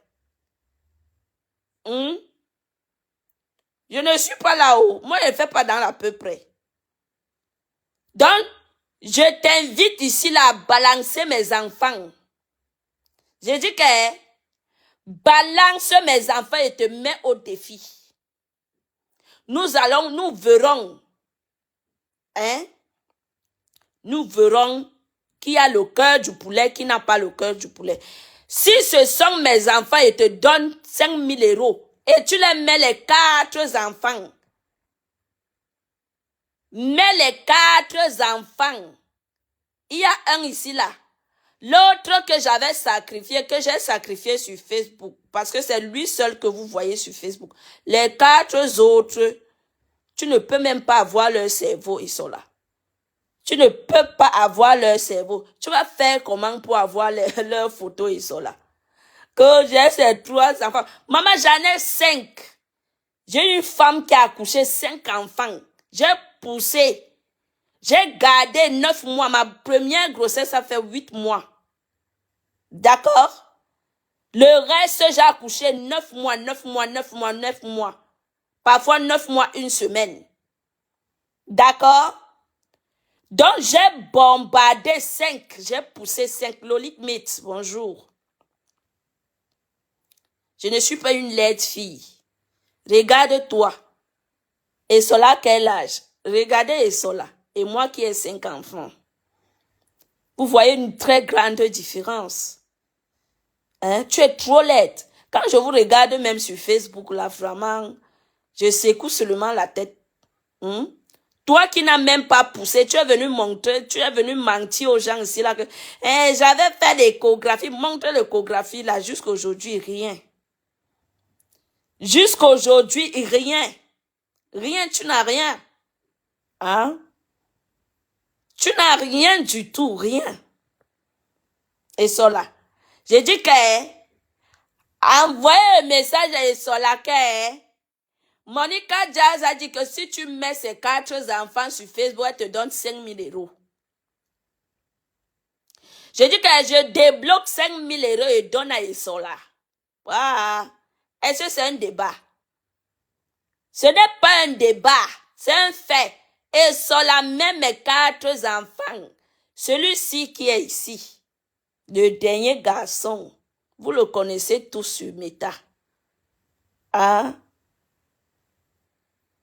Je ne suis pas là-haut. Moi, je ne fais pas dans l'à peu près. Donc, je t'invite ici là à balancer mes enfants. J'ai dit que balance mes enfants et te mets au défi. Nous verrons. Hein? Nous verrons qui a le cœur du poulet, qui n'a pas le cœur du poulet. Si ce sont mes enfants et te donnent 5 000 euros, et tu les mets les 4 enfants. Mets les 4 enfants. Il y a un ici là. L'autre que j'avais sacrifié, que j'ai sacrifié sur Facebook. Parce que c'est lui seul que vous voyez sur Facebook. Les 4 autres, tu ne peux même pas avoir leur cerveau, ils sont là. Tu ne peux pas avoir leur cerveau. Tu vas faire comment pour avoir leurs photos et ça là? Que j'ai ces 3 enfants. Maman, j'en ai 5. J'ai une femme qui a accouché 5 enfants. J'ai poussé. J'ai gardé 9 mois. Ma première grossesse, ça fait 8 mois. D'accord? Le reste, j'ai accouché 9 mois, 9 mois, 9 mois, 9 mois. Parfois 9 mois, 1 semaine. D'accord? Donc, j'ai bombardé 5. J'ai poussé 5. Lolite Mate, bonjour. Je ne suis pas une laide fille. Regarde-toi. Et cela, quel âge? Regardez Esola. Et moi qui ai 5 enfants. Vous voyez une très grande différence. Hein? Tu es trop laide. Quand je vous regarde même sur Facebook, là, vraiment, je secoue seulement la tête. Toi qui n'as même pas poussé, tu es venu montrer, tu es venu mentir aux gens ici, là, que j'avais fait l'échographie, montre l'échographie, là, jusqu'aujourd'hui, rien. Jusqu'aujourd'hui, rien. Rien, tu n'as rien. Hein? Tu n'as rien du tout, rien. Et cela. J'ai dit que, envoyez un message à Esola que, Monica Jazz a dit que si tu mets ces 4 enfants sur Facebook, elle te donne 5 000 €. J'ai dit que je débloque 5 000 € et donne à Esola. Voilà. Est-ce que c'est un débat? Ce n'est pas un débat, c'est un fait. Esola même mes 4 enfants. Celui-ci qui est ici, le dernier garçon, vous le connaissez tous sur Meta. Hein?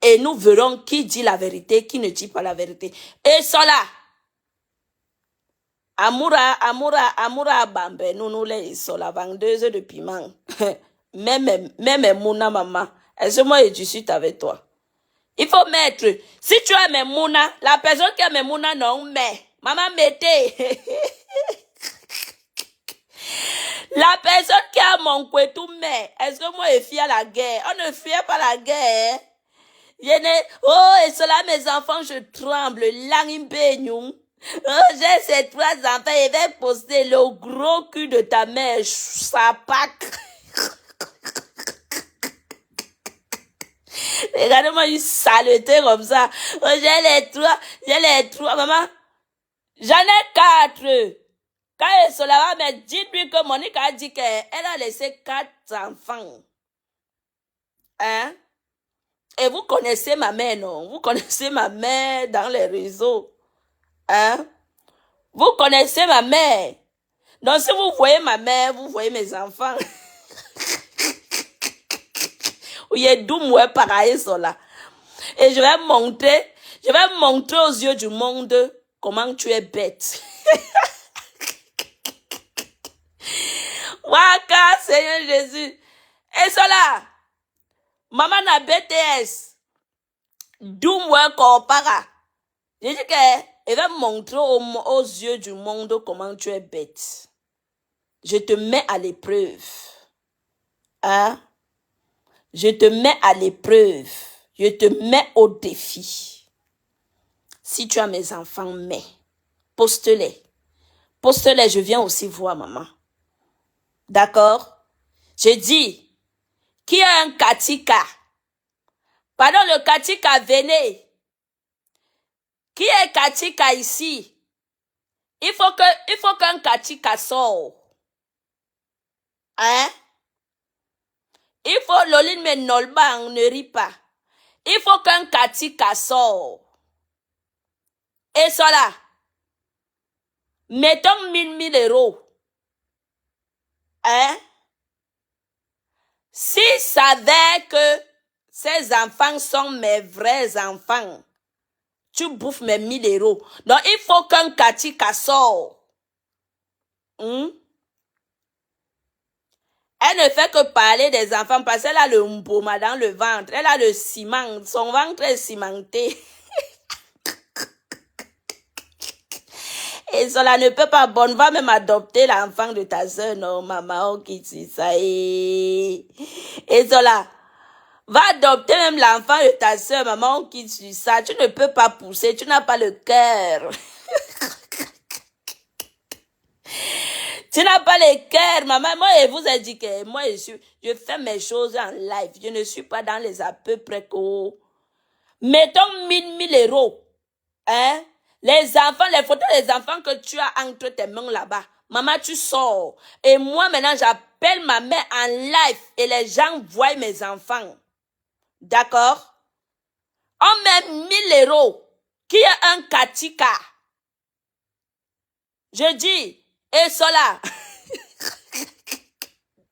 Et nous verrons qui dit la vérité, qui ne dit pas la vérité. Esola. Amoura Bambe, nous les Esola, vendeuse de piment. même Mouna, maman. Est-ce que moi je suis avec toi? Il faut mettre, si tu as mes Mouna, la personne qui a mes Mouna, non, mais, maman, mettez. La personne qui a mon couetou, mais, est-ce que moi je fuis à la guerre? On ne fuit pas la guerre. Oh, et cela, mes enfants, je tremble. Oh, j'ai ces 3 enfants, et vais poster le gros cul de ta mère, sa pack. Regardez-moi une saleté comme ça. Oh, j'ai les 3, maman. J'en ai 4. Quand elle se lava, mais dites-lui que Monique a dit qu'elle a laissé 4 enfants. Hein? Et vous connaissez ma mère, non? Vous connaissez ma mère dans les réseaux. Hein? Vous connaissez ma mère. Donc si vous voyez ma mère, vous voyez mes enfants. Il y a d'où moi pareil cela. Et je vais montrer aux yeux du monde comment tu es bête. Waka, Seigneur Jésus. Et cela, maman na BTS. D'où moi compara. J'ai dit qu'elle va montrer aux yeux du monde comment tu es bête. Je te mets à l'épreuve. Hein? Je te mets à l'épreuve. Je te mets au défi. Si tu as mes enfants, mais poste-les. Poste-les, je viens aussi voir maman. D'accord? Je dis, qui a un katika? Pardon, le katika, venez. Qui est katika ici? Il faut qu'un katika sorte. Hein? Il faut, Loline me nolba, on ne rit pas. Il faut qu'un katika sorte. Et cela, mettons 1000 €. Hein? Si savait que ces enfants sont mes vrais enfants, tu bouffes mes 1000 €. Donc, il faut qu'un katika sorte. Elle ne fait que parler des enfants parce qu'elle a le mboma dans le ventre. Elle a le ciment. Son ventre est cimenté. Et cela ne peut pas. Bonne, va même adopter l'enfant de ta soeur. Non, maman, qui dit ça. Et cela. Va adopter même l'enfant de ta soeur, maman, on quitte sur ça. Tu ne peux pas pousser, tu n'as pas le cœur. Tu n'as pas le cœur, maman. Moi, je vous ai dit que moi, je fais mes choses en live. Je ne suis pas dans les à peu près que... Mettons 1000 euros. Hein? Les enfants, les photos des enfants que tu as entre tes mains là-bas. Maman, tu sors. Et moi, maintenant, j'appelle ma mère en live et les gens voient mes enfants. D'accord? On met 1000 euros. Qui a un katika? Je dis, et cela.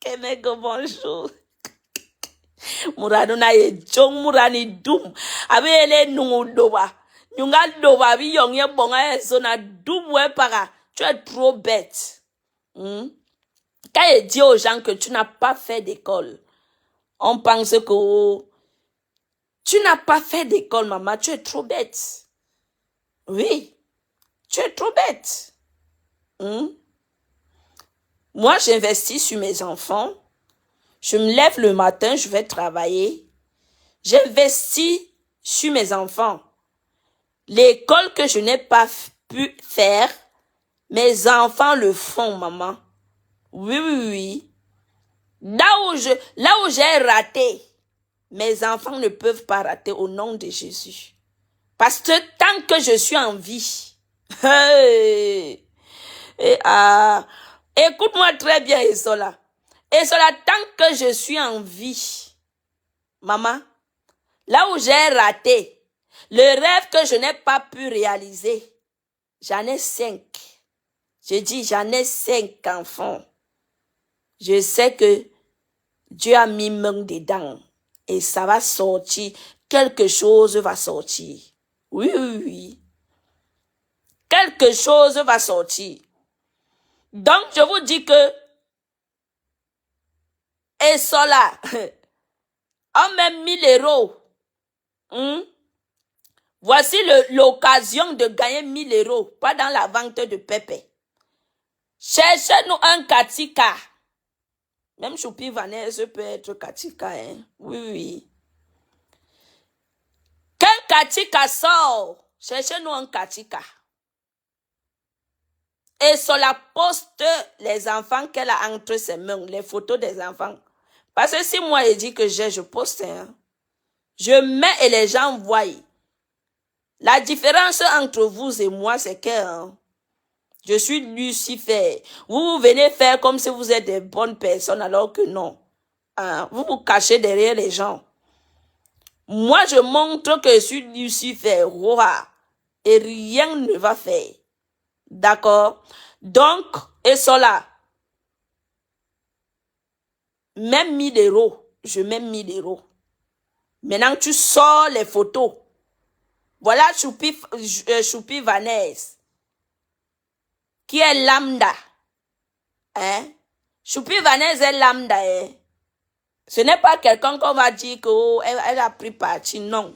Kenego, bonjour. Murano na ye jong murani dum. Abele nungudoba. Nyunga doba bi yongye bonga zona double para. Tu es trop bête. Quand il dit aux gens que tu n'as pas fait d'école, on pense que tu n'as pas fait d'école, maman. Tu es trop bête. Oui, tu es trop bête. Moi, j'investis sur mes enfants. Je me lève le matin, je vais travailler. J'investis sur mes enfants. L'école que je n'ai pas pu faire, mes enfants le font, maman. Oui, oui, oui. Là où j'ai raté, mes enfants ne peuvent pas rater au nom de Jésus. Parce que tant que je suis en vie, écoute-moi très bien, Esola. Esola, tant que je suis en vie, maman, là où j'ai raté, le rêve que je n'ai pas pu réaliser, j'en ai 5. Je dis, j'en ai 5 enfants. Je sais que Dieu a mis main dedans et ça va sortir. Quelque chose va sortir. Oui, oui, oui. Quelque chose va sortir. Donc, je vous dis que et cela, on met 1000 euros. Voici l'occasion de gagner 1000 euros, pas dans la vente de pépé. Cherchez-nous un katika. Même Choupi Vanessa peut être katika, hein. Oui, oui. Quand katika sort, cherchez-nous un katika. Et cela poste les enfants qu'elle a entre ses mains, les photos des enfants. Parce que si moi je dis que je poste, hein, je mets et les gens voient. La différence entre vous et moi, c'est que je suis Lucifer. Vous venez faire comme si vous êtes des bonnes personnes alors que non. Vous vous cachez derrière les gens. Moi, je montre que je suis Lucifer, roi, et rien ne va faire. D'accord? Donc, et cela, même 1000 euros, je mets 1000 euros. Maintenant, tu sors les photos. Voilà Choupi Vanessa, qui est lambda. Hein? Choupi Vanessa est lambda. Hein? Ce n'est pas quelqu'un qu'on va dire qu'elle a pris parti. Non.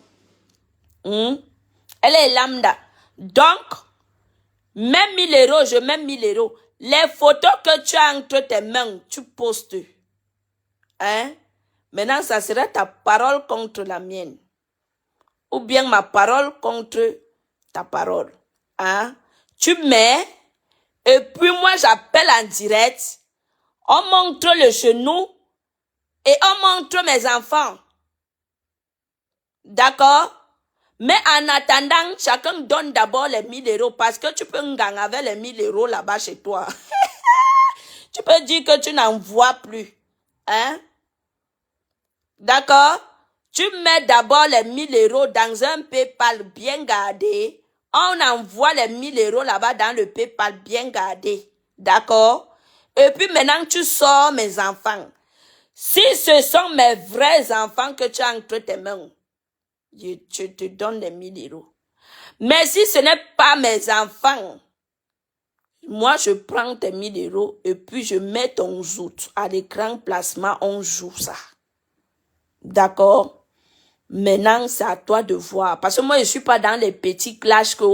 Elle est lambda. Donc, même 1000 euros, je mets 1000 euros. Les photos que tu as entre tes mains, tu postes. Hein? Maintenant, ça sera ta parole contre la mienne. Ou bien ma parole contre ta parole. Hein? Tu mets, et puis moi j'appelle en direct. On montre le genou et on montre mes enfants. D'accord? Mais en attendant, chacun donne d'abord les 1000 euros parce que tu peux gagner avec les 1000 euros là-bas chez toi. Tu peux dire que tu n'en vois plus. Hein? D'accord? Tu mets d'abord les 1000 euros dans un PayPal bien gardé. On envoie les 1000 euros là-bas dans le PayPal bien gardé. D'accord? Et puis maintenant, tu sors mes enfants. Si ce sont mes vrais enfants que tu as entre tes mains, je te donne les 1000 euros. Mais si ce n'est pas mes enfants, moi je prends tes 1000 euros et puis je mets ton zout à l'écran placement, on joue ça. D'accord? Maintenant, c'est à toi de voir. Parce que moi, je suis pas dans les petits clashs que,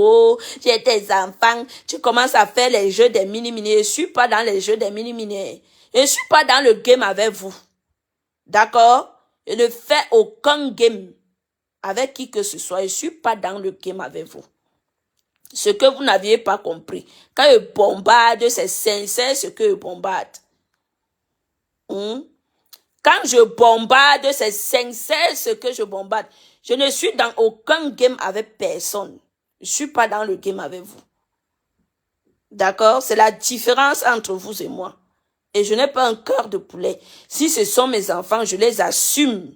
j'ai tes enfants. Tu commences à faire les jeux des mini-mini. Je suis pas dans les jeux des mini-mini. Je suis pas dans le game avec vous. D'accord? Je ne fais aucun game avec qui que ce soit. Je ne suis pas dans le game avec vous. Ce que vous n'aviez pas compris. Quand je bombarde, c'est sincère ce que je bombarde. Quand je bombarde, c'est sincère ce que je bombarde. Je ne suis dans aucun game avec personne. Je ne suis pas dans le game avec vous. D'accord? C'est la différence entre vous et moi. Et je n'ai pas un cœur de poulet. Si ce sont mes enfants, je les assume.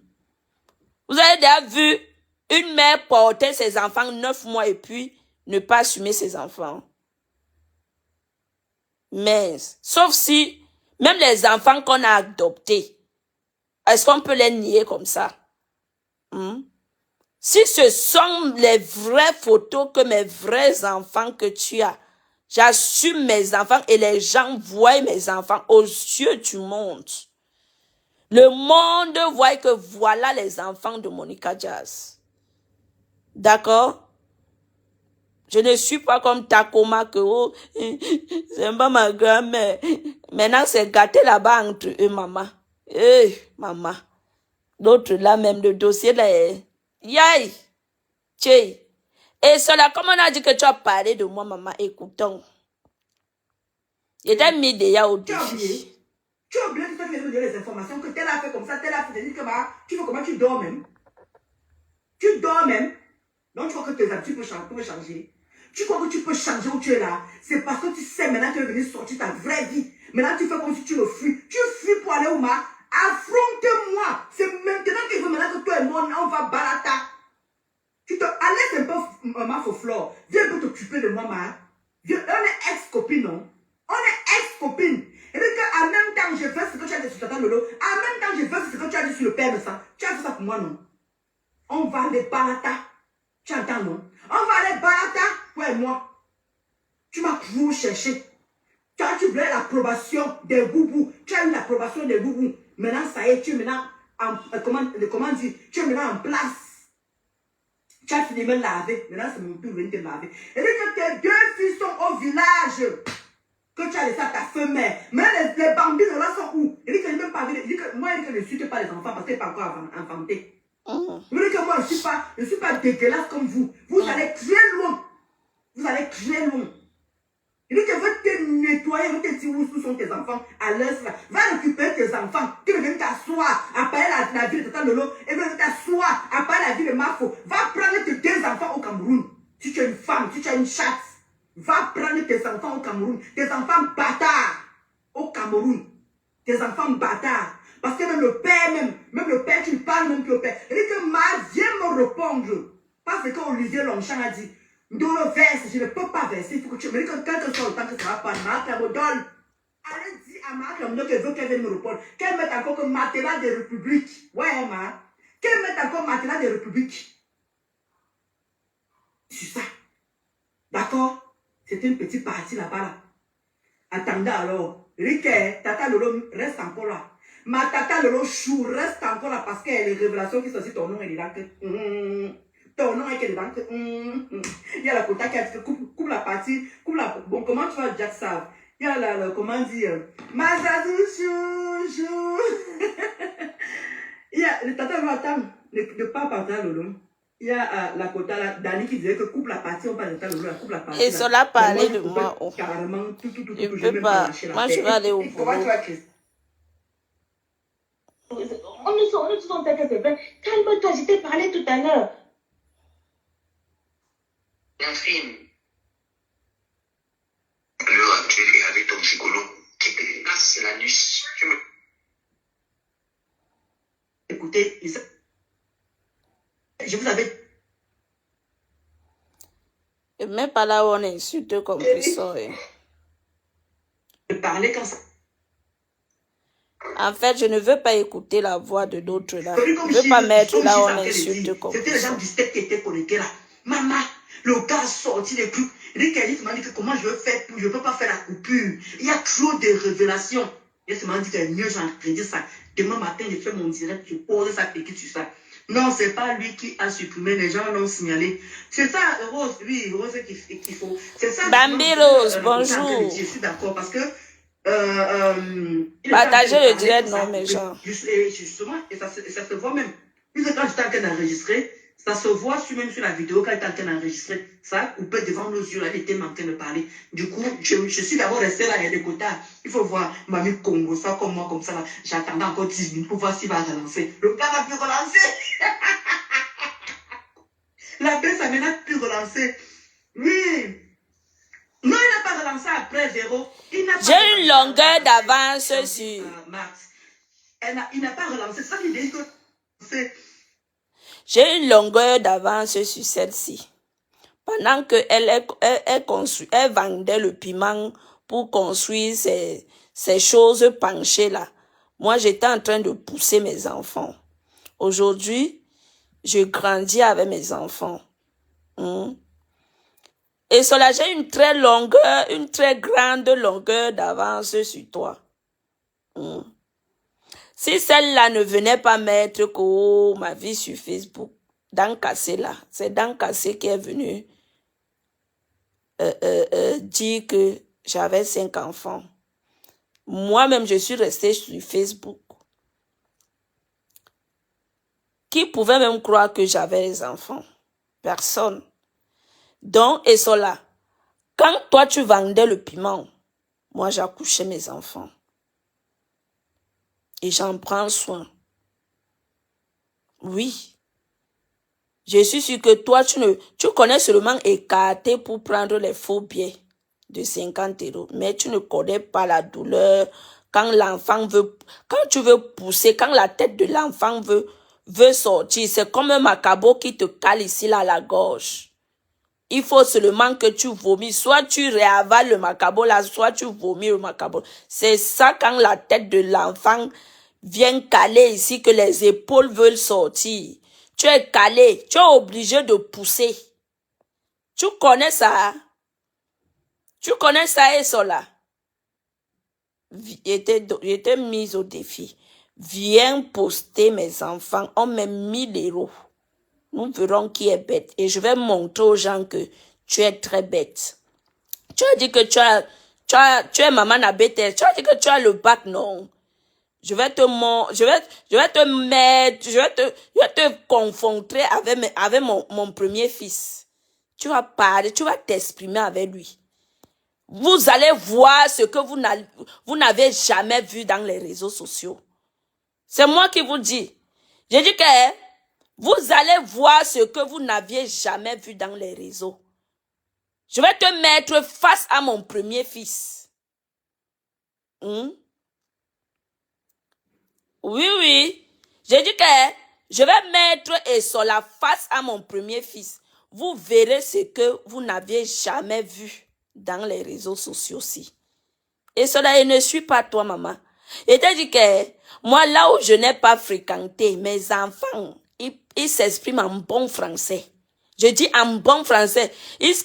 Vous avez déjà vu une mère porter ses enfants 9 mois et puis ne pas assumer ses enfants. Mais, sauf si, même les enfants qu'on a adoptés, est-ce qu'on peut les nier comme ça? Si ce sont les vraies photos que mes vrais enfants que tu as, j'assume mes enfants et les gens voient mes enfants aux yeux du monde. Le monde voit que voilà les enfants de Monica Jazz. D'accord? Je ne suis pas comme Takoma que oh, c'est pas ma grand-mère. Maintenant, c'est gâté là-bas entre eux, maman. Maman. L'autre là, même le dossier là, Yay! Tché. Et cela, comme on a dit que tu as parlé de moi, maman, écoutons. Il était mis déjà au défi. Tu as oublié que tu donner les informations que tel a fait comme ça, tel a fait. Tu fais comment tu dors même? Tu dors même? Donc tu crois que tes habitudes peuvent changer. Tu crois que tu peux changer où tu es là. C'est parce que tu sais maintenant que tu es venu sortir ta vraie vie. Maintenant tu fais comme si tu me fuis. Tu fuis pour aller où, ma? Affronte-moi. C'est maintenant que je veux maintenant que toi et moi, on va balata. Tu te laisse un peu ma flore. Viens un peu t'occuper de moi, ma. Viens, on est ex-copine, non? On est ex-copine. Et puis en même temps, je fais ce que tu as dit sur Tata Lolo. En même temps, je fais ce que tu as dit sur le père de ça. Tu as fait ça pour moi, non? On va aller balata. Tu entends, non? On va aller balata, toi et moi. Tu m'as toujours cherché. Tu voulais l'approbation des boubous. Tu as eu l'approbation des boubous. Maintenant, ça y est, tu es maintenant comment dire? Tu es maintenant en place. Tu as fini de me laver. Maintenant, c'est mon tour de venir te laver. Et puis que tes 2 filles sont au village. Que tu as laissé à ta femelle. Mais les bambines là sont où? Il dit que je ne peux pas venir. Il dit que moi, je ne suis pas les enfants parce qu'elle n'est pas encore enfantée. Il dit que moi, je ne suis pas dégueulasse comme vous. Vous allez très loin. Vous allez très loin. Il dit que je veux te nettoyer, je veux te dire où sont tes enfants à l'heure. Va récupérer tes enfants. Tu veux venir t'asseoir à parler la vie de Tata Lolo et venir t'asseoir à parler la vie de Mafo. Va prendre tes 2 enfants au Cameroun. Si tu es une femme, si tu as une chatte, va prendre tes enfants au Cameroun. Tes enfants bâtards au Cameroun. Tes enfants bâtards. Parce que même le père, tu ne parles même plus au père. Il dit que viens me répondre. Parce que Olivier Longchamp a dit, dans le verse, je ne peux pas verser. Il faut que tu me dises que quelque chose, tant que ça va pas, Marc Lamadol. Allez, dis à Marc Lamadol qu'elle veut qu'elle vienne me répondre. Qu'elle mette encore que Matela des Républiques. Ouais, Marc. Qu'elle mette encore Matela des Républiques. C'est ça. D'accord? C'était une petite partie là-bas. Là. Attendez alors. Riquet, Tata Lolo reste encore là. Ma Tata Lolo Chou reste encore là parce qu'il y a les révélations qui sont sur ton nom et là que. Ton nom est dedans que. Il y a la quota qui a dit que coupe la partie. Bon, comment tu vas Jack Sav? Il y a la comment dire. Mazazou Chou. Il y a le Tata Lolo attends. Ne pas Tata Lolo. Il y a la quota là, Dani qui disait que coupe la partie, on parle de Tata Lolo, coupe la partie. Et cela parlait de moi. Carrément, tout. Je ne peux pas. Moi, je vais aller au boulot. On ne se sent pas que c'est vrai. Calme-toi, je t'ai parlé tout à l'heure. L'infime. L'heure actuelle est avec ton psychologue qui te casse la nuit. Écoutez, je vous avais. Et même pas là où on insulte comme ça. Je parlais quand ça. En fait, je ne veux pas écouter la voix de d'autres là. Je ne veux pas mettre là où on insulte comme ça. C'était les gens du step qui étaient connectés là. Maman, le gars a sorti les trucs. Il dit qu'elle m'a dit que comment je veux faire pour. Je ne peux pas faire la coupure. Il y a trop de révélations. Il m'a dit que mieux j'en crédit ça. Demain matin, je fais mon direct, je pose sa petite sur ça. Non, c'est pas lui qui a supprimé, les gens l'ont signalé. C'est ça, Rose, lui, Rose qu'il faut. C'est ça. Bambi Rose, bonjour. Je suis d'accord parce que il Partagez était en train de le parler, direct, tout ça. non, méchant. Et justement, et ça se voit même. Puisque quand j'étais en train d'enregistrer, ça se voit même sur la vidéo quand il était en train d'enregistrer. Ça a coupé devant nos yeux, là, il était en train de parler. Du coup, je suis d'abord resté là, il y a des quotas. Il faut voir Mamie Congo, ça comme moi, comme ça, là. J'attendais encore 10 minutes pour voir s'il va relancer. Le gars n'a plus relancé. La baisse a maintenant pu relancer. Oui. Non, il n'a pas relancé après, Véro. J'ai une longueur d'avance sur... Max. Il n'a pas relancé. Ça veut dire que c'est... J'ai une longueur d'avance sur celle-ci. Pendant qu'elle elle vendait le piment pour construire ces choses penchées là, moi j'étais en train de pousser mes enfants. Aujourd'hui, je grandis avec mes enfants. Et cela, j'ai une très grande longueur d'avance sur toi. Si celle-là ne venait pas mettre que ma vie sur Facebook, Dankassé là, c'est Dankassé qui est venu dire que j'avais 5 enfants. Moi-même, je suis restée sur Facebook. Qui pouvait même croire que j'avais les enfants? Personne. Donc, et cela, quand toi tu vendais le piment, moi j'accouchais mes enfants. Et j'en prends soin. Oui. Je suis sûre que toi, tu connais seulement écarter pour prendre les faux billets de 50 €. Mais tu ne connais pas la douleur quand l'enfant veut, quand tu veux pousser, quand la tête de l'enfant veut sortir. C'est comme un macabo qui te cale ici là à la gorge. Il faut seulement que tu vomis. Soit tu réavales le macabo là, soit tu vomis le macabo. C'est ça quand la tête de l'enfant vient caler ici que les épaules veulent sortir. Tu es calé, tu es obligé de pousser. Tu connais ça? Tu connais ça et cela? J'étais mise au défi. Viens poster mes enfants, on met 1000 €. Nous verrons qui est bête. Et je vais montrer aux gens que tu es très bête. Tu as dit que tu es maman à BTS. Tu as dit que tu as le bac, non? Je vais te confronter avec mon premier fils. Tu vas parler, tu vas t'exprimer avec lui. Vous allez voir ce que vous n'avez jamais vu dans les réseaux sociaux. C'est moi qui vous dis. J'ai dit que vous allez voir ce que vous n'aviez jamais vu dans les réseaux. Je vais te mettre face à mon premier fils. Oui. J'ai dit que je vais mettre Esola face à mon premier fils. Vous verrez ce que vous n'aviez jamais vu dans les réseaux sociaux aussi. Esola, il ne suit pas toi, maman. Et t'ai dit que moi, là où je n'ai pas fréquenté, mes enfants, ils s'expriment en bon français. Je dis en bon français.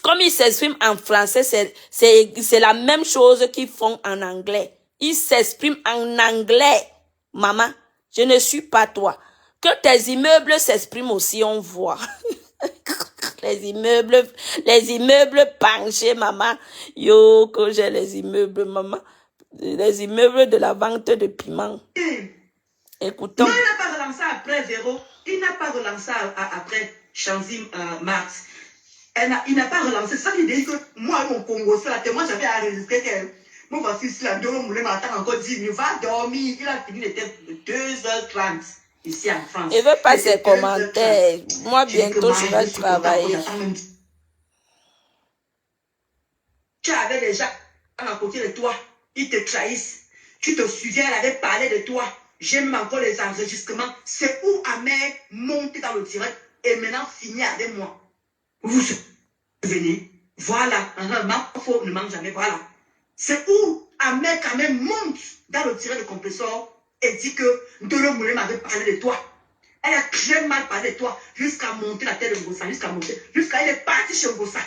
Comme ils s'expriment en français, c'est la même chose qu'ils font en anglais. Ils s'expriment en anglais. Maman, je ne suis pas toi. Que tes immeubles s'expriment aussi, on voit. Les immeubles penchés, maman. Yo, que j'ai les immeubles, maman. Les immeubles de la vente de piment. Écoutons. Non, il n'a pas relancé après Véro. Il n'a pas relancé après Chanzim Max. Il n'a pas relancé. Ça veut dire que moi, mon Congo, c'est là, moi, j'avais enregistré que mon voici ici, là, on voulait m'attendre encore 10 minutes. Va dormir. Il a fini le temps de 2h30 ici en France. Il veut pas ses commentaires. Moi, bientôt, je vais travailler. Tu avais des gens à côté de toi. Ils te trahissent. Tu te souviens, elle avait parlé de toi. J'aime encore les enregistrements. C'est où Ahmed monte dans le direct et maintenant finit avec moi. Vous vous souvenez? Voilà. Ne manque jamais. Voilà. C'est où Ahmed quand même monte dans le direct de compresseur et dit que Ndolo Moulé m'avait parlé de toi. Elle a très mal parlé de toi jusqu'à monter la tête de Ngossa. Jusqu'à elle est partie chez Ngossa.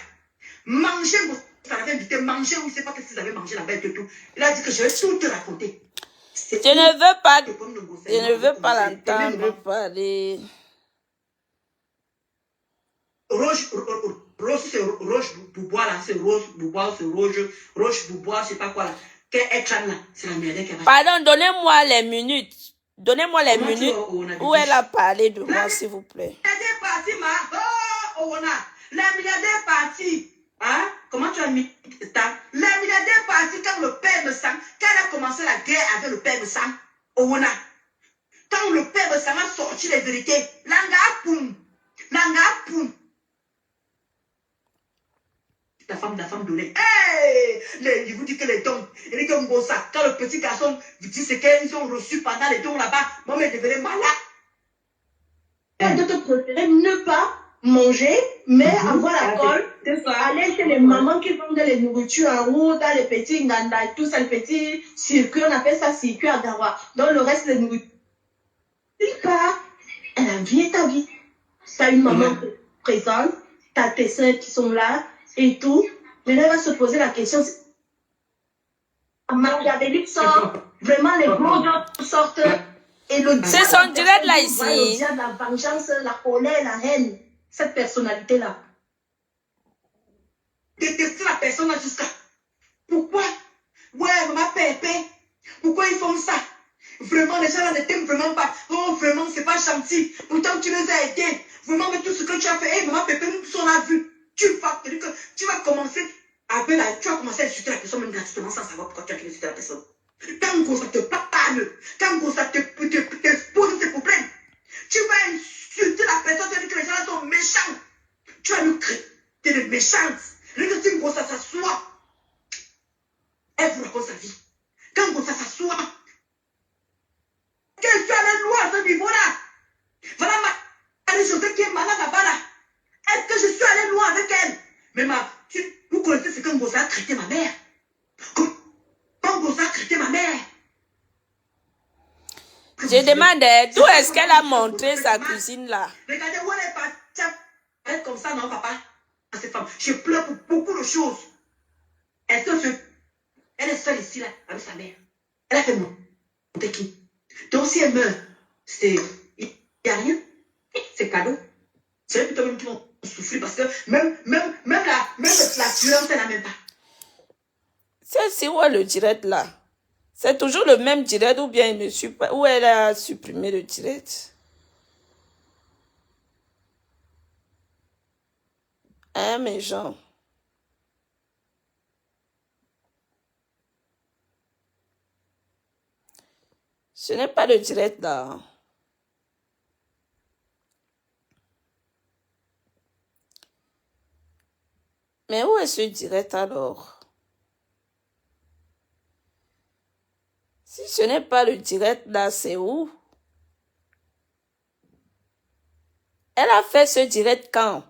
Manger Ngossa. Elle avait invité manger ou je ne sais pas qu'est-ce qu'ils avaient mangé là-bas et tout. Il a dit que je vais tout te raconter. Je ne veux pas l'entendre parler. Roche, c'est Roche Boubois là, c'est Roche Boubois, c'est Roche Boubois, je sais pas quoi là. Qu'elle crâne là, c'est la milliardaire qui va. Pardon, donnez-moi les minutes. Donnez-moi les Comment tu minutes vois, on a où dit? elle a parlé de moi, La s'il vous plaît. milliardaire est partie, la milliardaire est partie. Hein? Comment tu as mis ça? La milliardaire est partie quand le père me sang, quand elle a commencé la guerre avec le père me sang. Owana. Quand le père me sang a sorti les vérités. Langa poum. La femme donnait. Hey! Il vous dit que les dons, il dit que Mbosa, quand le petit garçon vous dit ce qu'ils ont reçu pendant les dons là-bas, moi, je devenais malade. De te préférer ne pas manger, mais avoir la colle, aller chez les mamans qui vendent les nourritures en route, dans les petits nganda et tout ça, les petits circuits, on appelle ça circuit à Gawa. Dans le reste des nourritures. Pas, elle a vie ta vie. T'as une maman présente, t'as tes soeurs qui sont là et tout. Mais elle va se poser la question. Machiavélique sort, vraiment les gros jobs sortent. Et le C'est son direct là ici. La vengeance, la colère, la haine, cette personnalité-là. Détester la personne là jusqu'à. Pourquoi? Ouais, maman Pépé. Pourquoi ils font ça? Vraiment, les gens là ne t'aiment vraiment pas. Oh, vraiment, c'est pas gentil. Pourtant, tu les as aidés. Vraiment, mais tout ce que tu as fait, hey, maman Pépé, nous tous on a vu. Tu vas te dire que tu vas commencer tu vas commencer à insulter la personne même gratuitement sans savoir pourquoi tu as insulté la personne. Quand ça te parle, quand ça te pose tes problèmes, tu vas insulter la personne, tu vas dire que les gens là sont méchants. Tu vas nous traiter de méchante. Regarde quand ça s'assoit, elle vous raconte sa vie. Quand ça s'assoit, qu'elle fait la loi à ce niveau-là. Voilà je qui est malade là-bas là. Est-ce que je suis allé loin avec elle? Mais vous connaissez ce que Ngosa a traité ma mère? Comment Ngosa a traité ma mère? Je demande d'où est-ce qu'elle a montré sa cuisine là? Regardez où elle est partie. Elle est comme ça, non, papa? Cette femme, je pleure pour beaucoup de choses. Est-ce que elle est seule ici là, avec sa mère? Elle a fait monter qui? Donc si elle meurt, il n'y a rien. C'est cadeau. C'est plutôt même qui vont souffrir parce que même la tueuse, elle n'a même pas. C'est où est le direct là? C'est toujours le même direct ou bien il ne suit pas? Où elle a supprimé le direct? Hein, mes gens? Ce n'est pas le direct là. Mais où est ce direct alors? Si ce n'est pas le direct là, c'est où? Elle a fait ce direct quand?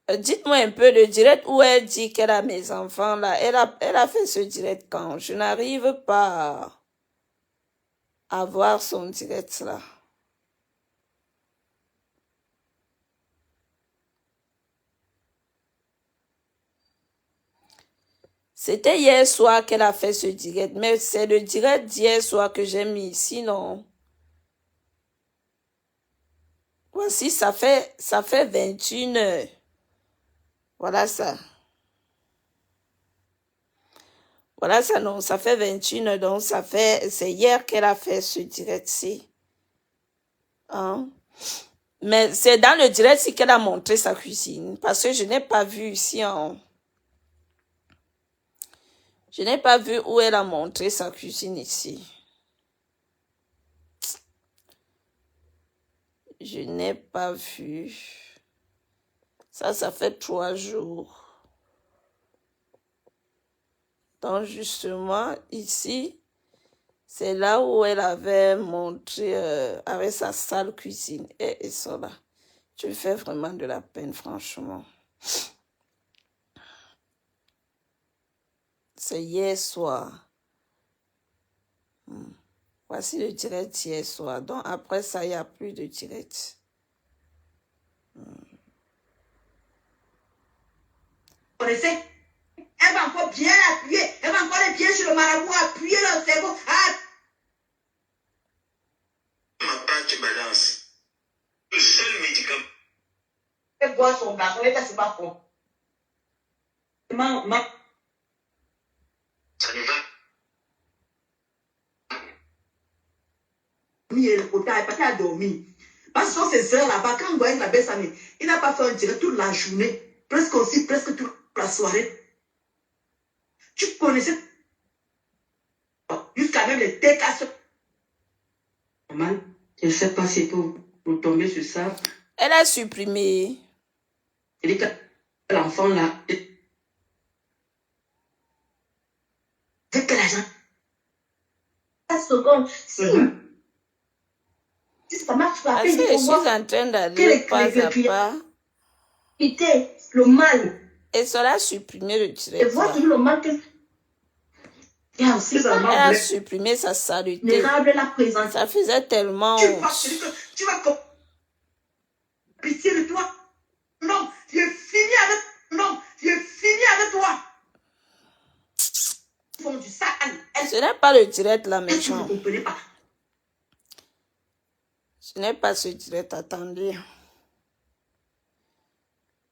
Dites-moi un peu le direct où elle dit qu'elle a mes enfants là. Elle a fait ce direct quand? Je n'arrive pas à voir son direct là. C'était hier soir qu'elle a fait ce direct, mais c'est le direct d'hier soir que j'ai mis, sinon. Voici, ça fait 21 heures. Voilà ça. Voilà ça, non, ça fait 21 heures, donc c'est hier qu'elle a fait ce direct-ci. Hein? Mais c'est dans le direct-ci qu'elle a montré sa cuisine, parce que je n'ai pas vu ici en... Je n'ai pas vu où elle a montré sa cuisine ici. Je n'ai pas vu. Ça fait 3 jours. Donc justement, ici, c'est là où elle avait montré avec sa sale cuisine. Et ça là, tu me fais vraiment de la peine, franchement. C'est hier soir. Voici le direct d'hier soir. Donc après ça, il n'y a plus de direct. Vous connaissez? Elle va encore bien appuyer. Elle va encore aller bien sur le marabout, appuyer le cerveau. Ma part, tu balances. Le seul médicament. Elle boit son garçon, elle ne se pas fort. dormir, le côté, pas qu'à dormir. Parce que ce sont ces heures là-bas, quand on voit la baisse année, il n'a pas fait un direct toute la journée, presque aussi, presque toute la soirée. Tu connaissais jusqu'à même les décasses. Normal. Je ne sais pas si pour tomber sur ça. Elle a supprimé. Il dit que l'enfant là. C'est quel agent? La seconde. Si ça marche pas, Parce que je suis en train d'aller pas à pas. Quitter le mal. Et cela a supprimé le Et direct. voir toujours le mal que. Il y a aussi ça. Elle a supprimé sa saluté. L'érable la présence. Ça faisait tellement. Tu vas pitié de toi. Non, j'ai fini avec. Non, j'ai fini avec toi. Ils font du sale. Ce n'est pas le direct là, Tu ne méchant. comprenais pas. Ce n'est pas ce direct, attendez.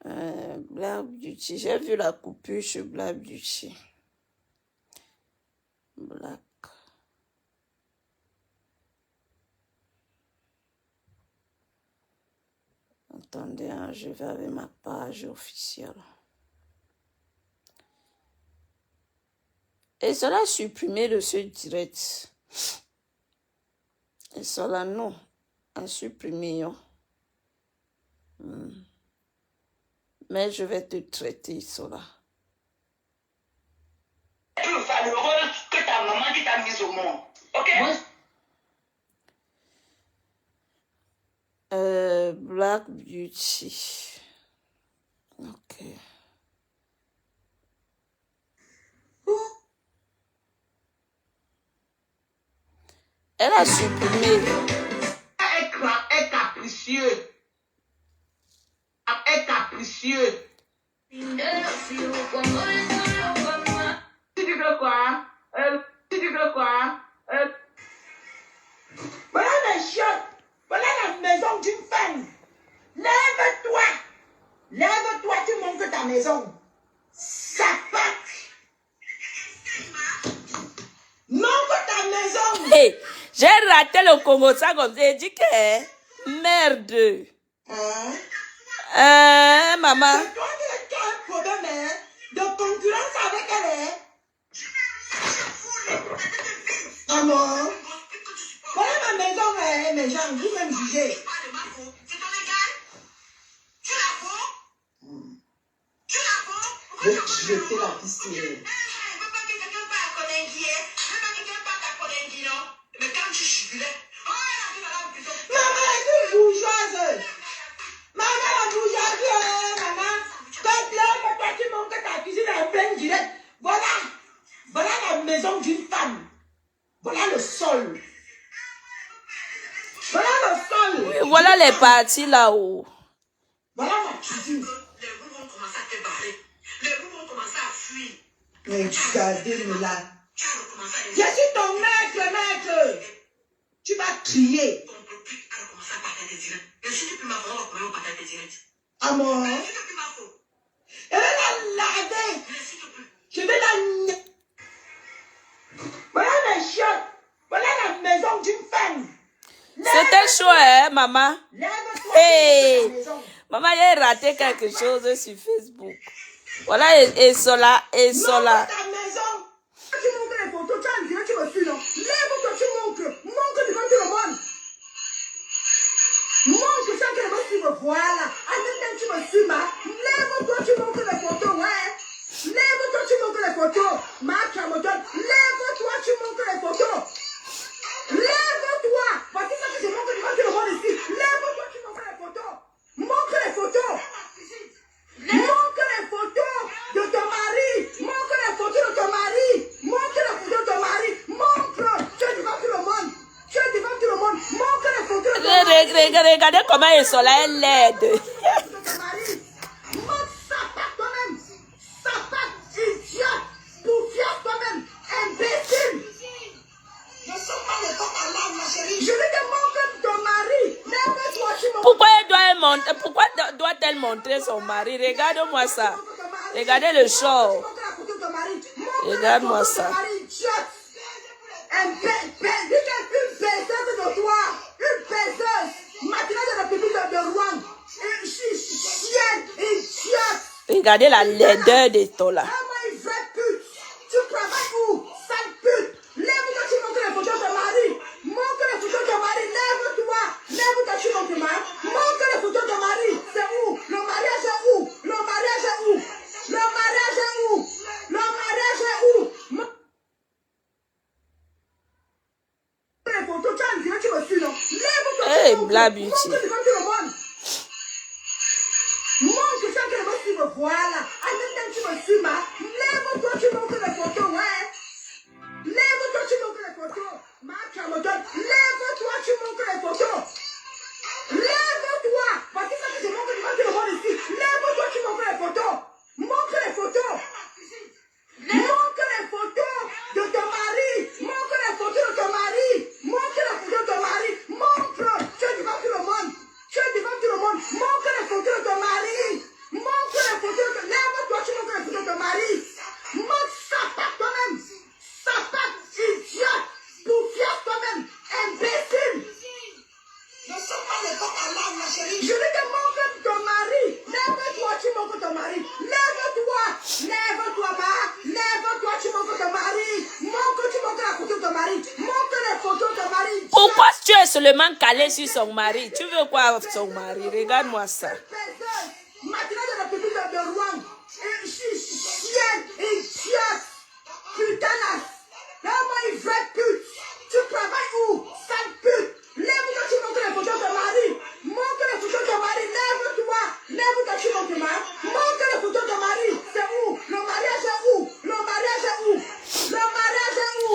Black Beauty. J'ai vu la coupure sur Black Beauty. Black. Attendez, hein, je vais avec ma page officielle. Et cela a supprimé de ce direct. Et cela, non. A supprimé. Hein. Mais je vais te traiter cela. Tu le valeureux que ta maman qui t'a mis au monde. Ok? Black Beauty. Ok. Elle a supprimé. Écran est capricieux. Est capricieux. Tu dis que quoi? Tu dis que quoi? Voilà les chiottes. Voilà la maison d'une femme. Lève-toi. Lève-toi, tu montes ta maison. Sapate. Monte ta maison. Hey, j'ai raté le Congo, ça comme ça. J'ai dit que merde. Maman. C'est toi qui as un problème de concurrence avec elle. Maman. Voilà ma maison, mes gens, vous-même jugez. C'est ton égal. Tu la vaux. Tu la vaux. Je vais jeter la piste. Je ne veux pas que quelqu'un parle à Konengi. Je ne veux pas que quelqu'un parle à Konengi, non. Mais quand tu jubilais. Maman, est une bourgeoise. Maman, la bourgeoisie, maman. Quand toi, tu montes ta cuisine en plein direct. Voilà. Voilà la maison d'une femme. Voilà le sol. Voilà le sol. Oui, voilà les parties là-haut. Voilà ma cuisine. Les roues vont commencer à te barrer. Les roues vont commencer à fuir. Mais regardez-le là. Tu vas recommencer à les... Je suis ton maître. Tu vas crier. Ton propre va commencer à partager tes directs. Et si tu peux m'avoir, on va comment partager tes directs. Amour. Mais si tu peux m'avoir. Elle va la laver. Mais si tu peux. Je vais la... Voilà les chiottes. Voilà la maison d'une femme. C'était chaud, hein, maman? Lève-toi. Hey. Ta maison. Maman, j'ai raté quelque chose sur Facebook. Voilà, et cela, et cela. Montre ta maison. Tu montres les photos, tu as un direct, tu me suis, non? Lève-toi, tu montres. Montre devant tout le monde. Montre ça que les gens me voilà. En même temps, tu me suis, ma. Lève-toi, tu montres les photos, ouais. Lève-toi, tu montres les photos. Ma Tramoton, lève-toi, tu montres les photos. Lève-toi. Voici ça que je montre devant tout le monde ici. Lève-toi, tu montres les photos. Montre les photos. Montre les photos de ton mari. Montre les photos de ton mari. Montre les photos de ton mari. Montre. Tu es devant tout le monde. Tu es devant tout le monde. Montre les photos de ton mari. Regardez comment ils sont là, elle l'aide. De ton mari. Montre ça par toi-même. Ça par idiote. Bouffiate toi-même. Imbécile. Ne sommes pas les femmes à l'âme, ma chérie. Je vais te montrer ton mari. Lève-toi, tu montres. Doit-elle montrer son mari? Regarde-moi ça. Regardez le show. Regarde-moi ça. Un bébé de toi. Regardez la laideur de Tola. Vraiment une vraie pute. Tu travailles où? Sale pute. Lève-toi, tu montres les photos de ton mari. Montre les photos de ton mari. Lève-toi. Lève-toi, tu montres ton mari. Montre les photos de ton mari. C'est où? Le mariage est où? Le mariage est où? Le mariage est où? Le mariage est où? Montre les photos. Tu as dit que tu me suis, non? Lève-toi, Hey, tu montres. Black Beauty. Montre devant tout le monde. Montre ça que le monde me voilà. En même temps, tu me suis, ma. Lève-toi, tu montres les photos, ouais. Lève-toi, tu montres les photos. Ma tramoton. Lève-toi, tu montres les photos. Lève-toi. Parce que ça que je montre devant tout le monde ici. Lève-toi, tu montres les photos. Montre les photos. Montre les photos de ton mari. Montre les photos de ton mari. Montre les photos de ton mari. Montre. Tu es devant tout le monde. Tu es devant tout le monde. Montre les photos de ton mari. Montre les photos de... Lève-toi, tu montres les photos de ton mari. Montre ça par toi-même. Ça part idiote. Poufiasse toi-même. Imbécile. Ne sont pas les copains à l'âme, ma chérie. Je dis que montre ton mari. Lève-toi, tu montres ton mari. Lève-toi. Lève-toi, ma. Lève-toi, tu montres ton mari. Montre, tu montres la photo de ton mari. Montre les photos de ton mari. Pourquoi tu es seulement calé sur son mari? Tu veux quoi avec son mari? Regarde-moi ça. Maintenant, de la République de Rouen. Chienne, idiote. Putainasse. Vraiment une vraie pute. Tu travailles où? Sale pute. Lève-toi, tu montres les photos de ton mari. Montre les photos de ton mari. Lève-toi. Lève-toi, tu montres ton mari. Montre les photos de ton mari. C'est où? Le mariage est où? Le mariage est où? Le mariage est où?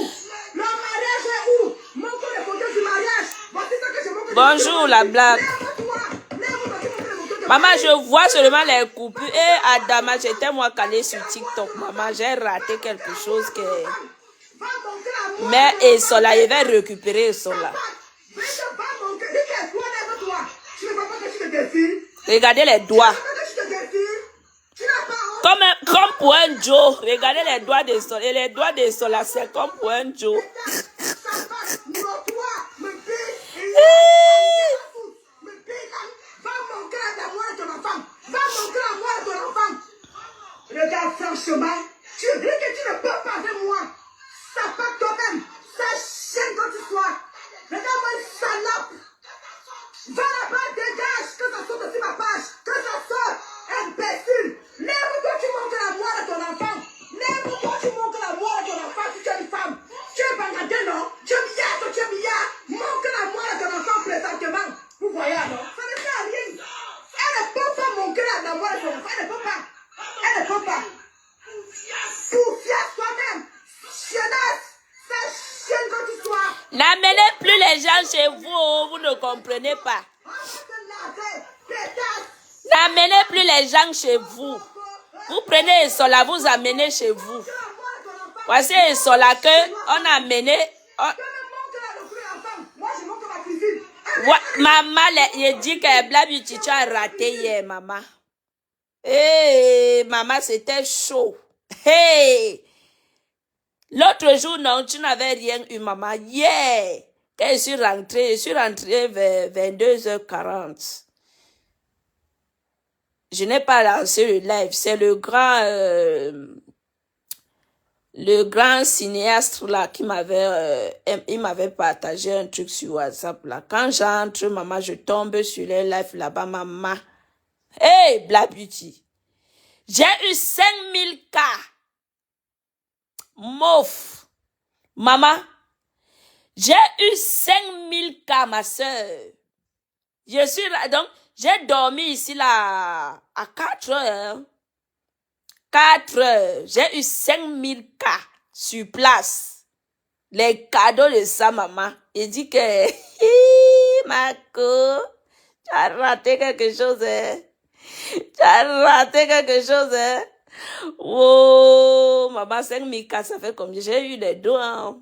Le mariage est où? Montre les photos du mariage. Voici ce que je montre. Bonjour, la blague. Lève-toi. Lève-toi, tu montres les photos de ton Maman, mari. je vois seulement les coupures. Et Adama, j'étais moi calé sur TikTok. Maman, j'ai raté quelque chose que... Va montrer à moi. Mais et Sola, il va récupérer Sola. Va montrer. Dis que toi, lève-toi. Tu ne vois pas que tu te défiles? Regardez les doigts. Tu ne vois pas que tu te défiles? Tu n'as pas honte? Comme pour un Joe. Regardez les doigts de Sola. Et les doigts de Sola, c'est comme pour un Joe. Regarde franchement, tu dis que tu ne peux pas avec moi. Ça part toi-même. Ça chienne quand tu sois. Regarde-moi une salope. Va là-bas, dégage, que ça sorte sur ma page. Que ça sorte, imbécile. Lève-toi, tu montres la mort à ton enfant. Lève-toi, tu montres la mort à ton enfant si tu es une femme. Tu es bangadé, non? Tu es billard. Montre la mort à ton enfant présentement. Vous voyez alors? Ça ne sert à rien. Elle ne peut pas montrer la mort à ton enfant. Elle ne peut pas. Elle ne peut pas. Poufiasse toi-même. Chienasse. Ça chienne quand tu sois. N'amenez plus les gens chez vous. Vous ne comprenez pas. On va te laver. Pétasse. N'amenez plus les gens chez vous. Vous prenez Sola, vous amenez chez vous. Voici Sola que on a amené. Maman, il dit que Black Beauty, tu as raté hier, maman. Hey, maman, c'était chaud. Hey! L'autre jour, non, tu n'avais rien eu, maman. Yeah! Quand je suis rentrée vers 22h40. Je n'ai pas lancé le live. C'est le grand cinéaste là qui il m'avait partagé un truc sur WhatsApp là. Quand j'entre, maman, je tombe sur les lives là-bas, maman. Hey, Black Beauty. J'ai eu 5000 cas. Mouf. Maman, j'ai eu 5000 cas, ma soeur. Je suis là, donc, j'ai dormi ici là à 4 heures. 4 heures. J'ai eu 5000 cas sur place. Les cadeaux de sa maman. Il dit que, Marco, tu as raté quelque chose, hein. Tu as raté quelque chose, hein. Oh, maman, 5000 cas, ça fait comme j'ai eu les dos, hein.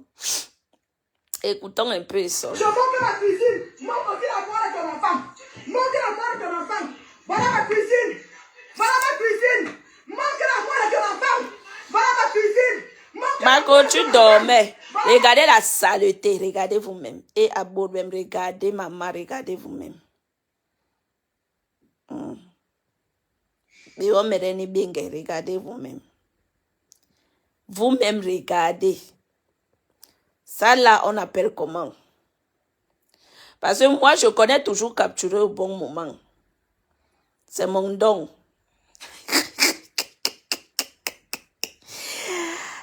Écoutons un peu ça. Je montre la cuisine. Montre aussi la mort de ton enfant. Montre la mort de ton enfant. Voilà ma cuisine. Voilà ma cuisine. Montre la mort de ton enfant. Voilà ma cuisine. Marco, tu dormais. Regardez la saleté. Regardez vous-même. Et à bord même, regardez maman, regardez vous-même. Mais on me rend bien, regardez vous-même. Vous-même, regardez. Ça là, on appelle comment? Parce que moi, je connais toujours capturer au bon moment. C'est mon don.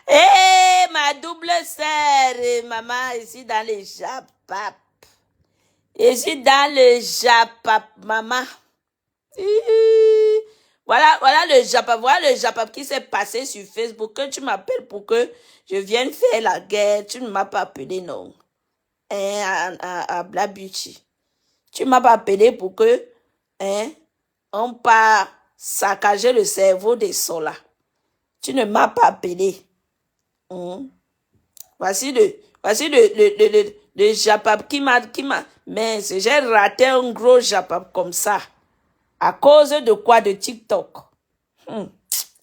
Hé, ma double sœur, maman, ici dans le Japap. Ici dans le Japap, maman. Voilà le Japap qui s'est passé sur Facebook. Que tu m'appelles pour que je vienne faire la guerre. Tu ne m'as pas appelé, non. À Blabuchi. Tu ne m'as pas appelé pour que on pas saccager le cerveau des solas. Tu ne m'as pas appelé. Voici le Japap qui m'a. Mais j'ai raté un gros Japap comme ça. À cause de quoi? De TikTok.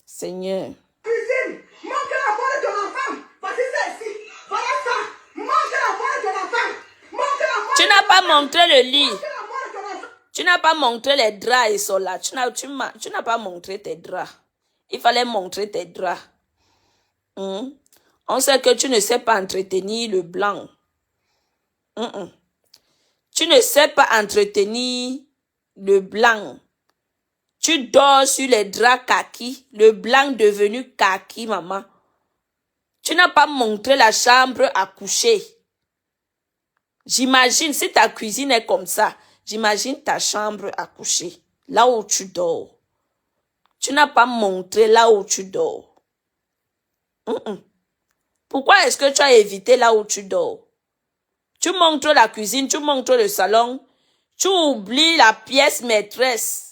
Seigneur. Cuisine, montre la voix de ton enfant. Voici celle-ci. Voilà ça. Montre la voix de ton enfant. Montre la voix. Tu n'as pas montré le lit. Montre la voix de ton enfant. Tu n'as pas montré les draps et ça là. Tu n'as pas montré tes draps. Il fallait montrer tes draps. On sait que tu ne sais pas entretenir le blanc. Tu ne sais pas entretenir le blanc. Tu dors sur les draps kaki, le blanc devenu kaki, maman. Tu n'as pas montré la chambre à coucher. J'imagine, si ta cuisine est comme ça, j'imagine ta chambre à coucher, là où tu dors. Tu n'as pas montré là où tu dors. Pourquoi est-ce que tu as évité là où tu dors? Tu montres la cuisine, tu montres le salon, tu oublies la pièce maîtresse.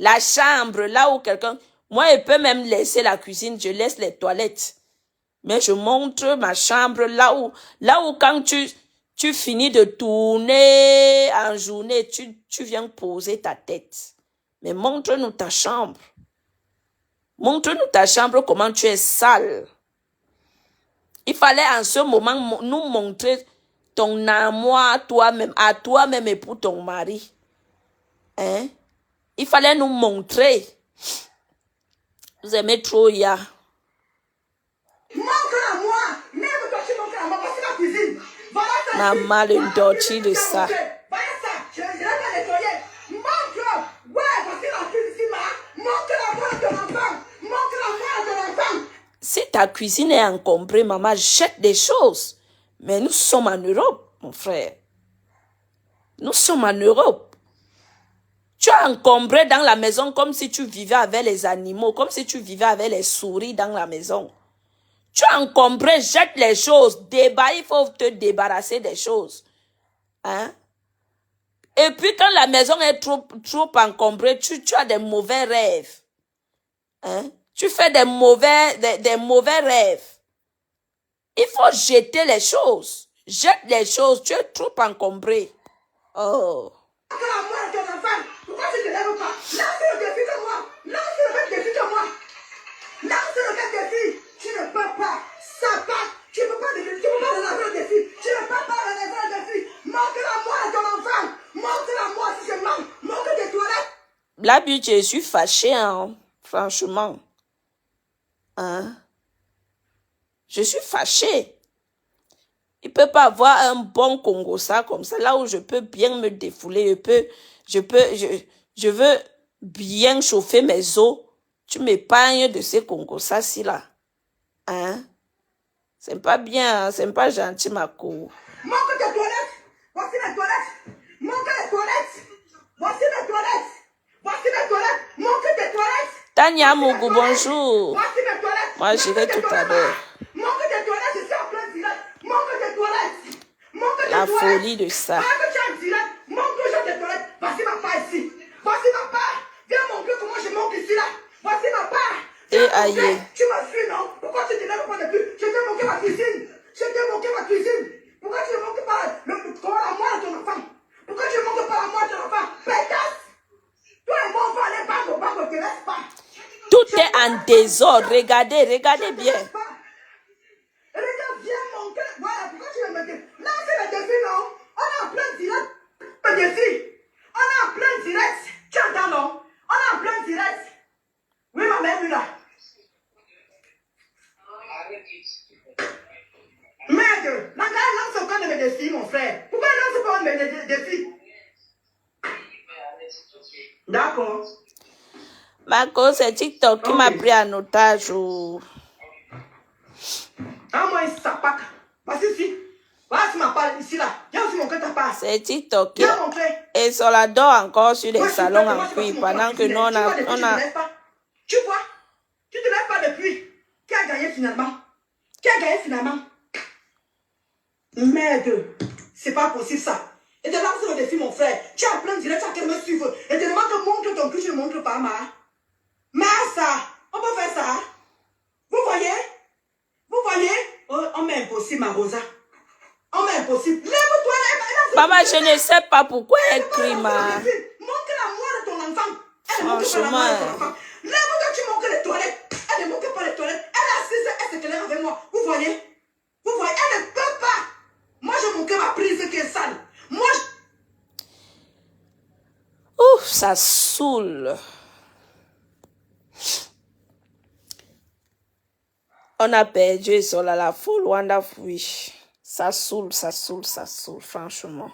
La chambre, là où quelqu'un... Moi, je peux même laisser la cuisine, je laisse les toilettes. Mais je montre ma chambre, là où quand tu finis de tourner en journée, tu viens poser ta tête. Mais montre-nous ta chambre. Montre-nous ta chambre, comment tu es sale. Il fallait en ce moment nous montrer ton armoire à toi-même et pour ton mari. Il fallait nous montrer. Vous aimez trop, ya. Montre-la moi. Même toi, tu montres la moi. Voici la cuisine. Voilà ça. Maman, le dorti de ça. Voilà ça. Je l'ai pas nettoyé. Montre. Ouais, voici la cuisine là. Montre la voix de ton enfant. Montre la voix de ton enfant. Si ta cuisine est encombrée, maman, jette des choses. Mais nous sommes en Europe, mon frère. Nous sommes en Europe. Tu as encombré dans la maison comme si tu vivais avec les animaux, comme si tu vivais avec les souris dans la maison. Tu as encombré, jette les choses. Il faut te débarrasser des choses. Et puis quand la maison est trop encombrée, tu as des mauvais rêves. Tu fais des mauvais rêves. Il faut jeter les choses. Jette les choses. Tu es trop encombré. Oh. Montre la voix de ton enfant. Pourquoi tu ne te lèves pas? Lance le défi de moi. Lance le même défi de moi. Lance le même défi. Tu ne peux pas. Ça passe. Tu ne peux pas lancer le défi. Tu ne peux pas lancer le défi. Montre-la-moi à ton enfant. Montre-la-moi si je mens. Montre tes toilettes. La but, je suis fâchée, franchement. Je suis fâchée. Il ne peut pas avoir un bon Congossa comme ça, là où je peux bien me défouler. Je veux bien chauffer mes os. Tu m'épargnes de ces Congossas-ci là. C'est pas bien, c'est pas gentil, ma cour. Montre tes toilettes. Voici les toilettes. Montre les toilettes. Voici les toilettes. Voici les toilettes. Montre tes toilettes. Tania Mougou, bonjour. Voici les toilettes. Moi, j'irai tout à l'heure. Montre tes toilettes, je suis en plein direct. Montre tes toilettes. Montre tes La toilettes. folie de ça. Pendant que tu es en direct, montre toujours tes toilettes. Voici ma part ici. Voici ma part. Viens montrer comment je monte ici là. Voici ma part. Et aïe. Tu me suis, non? Pourquoi tu ne te lèves pas depuis? Je t'ai montré ma cuisine. Je t'ai montré ma cuisine. Pourquoi tu ne montres pas la moi de ton enfant? Pourquoi tu ne montres pas la moi de ton enfant? Pétasse! Toi et moi, on va aller banque, on ne te laisse pas. Tout est en désordre. Regardez bien. Regarde, viens montrer. Voilà, pourquoi tu veux me dire? Là, c'est le défi, non? On est en plein direct. Le défi. On est en plein direct. Tu entends, non? On est en plein direct. défi, mon frère. Pourquoi elle lance pas mes défis? D'accord. Marco, c'est TikTok qui m'a pris en otage. Ah, moi, il s'apaque. Parce que si. Voilà, tu m'as parlé ici, là. Viens aussi montrer ta part. C'est TikTok qui... Viens montrer. Et ça la dort encore sur les Moi, salons moi, en je cuir passe mon pendant temps que nous, cuisiner. Tu vois, depuis, tu vois? Tu te lèves pas depuis. Qui a gagné finalement? Qui a gagné finalement? Merde. C'est pas possible ça. Et de lancer le défi, mon frère. Tu as plein de direct, tu as qu'elle me suivre. Et te demande de montrer ton cul, tu ne montres pas, ma. Mais ça, on peut faire ça. Vous voyez? Vous voyez? Oh, on met impossible, ma Rosa. On met impossible. Lève-toi, lève. Maman, je ne sais pas pourquoi elle crie, ma. Montre la mort de ton enfant. Elle ne montre pas la Franchement. mort de ton enfant. Lève-toi, tu montres les toilettes. Elle ne montre pas les toilettes. Elle est assise, elle s'éclaire avec moi. Vous voyez? Vous voyez? Elle ne peut pas. Moi, je montre ma prise qui est sale. Moi, Ouf, ça saoule. On a perdu sur la full wonderful wish. Ça saoule, franchement.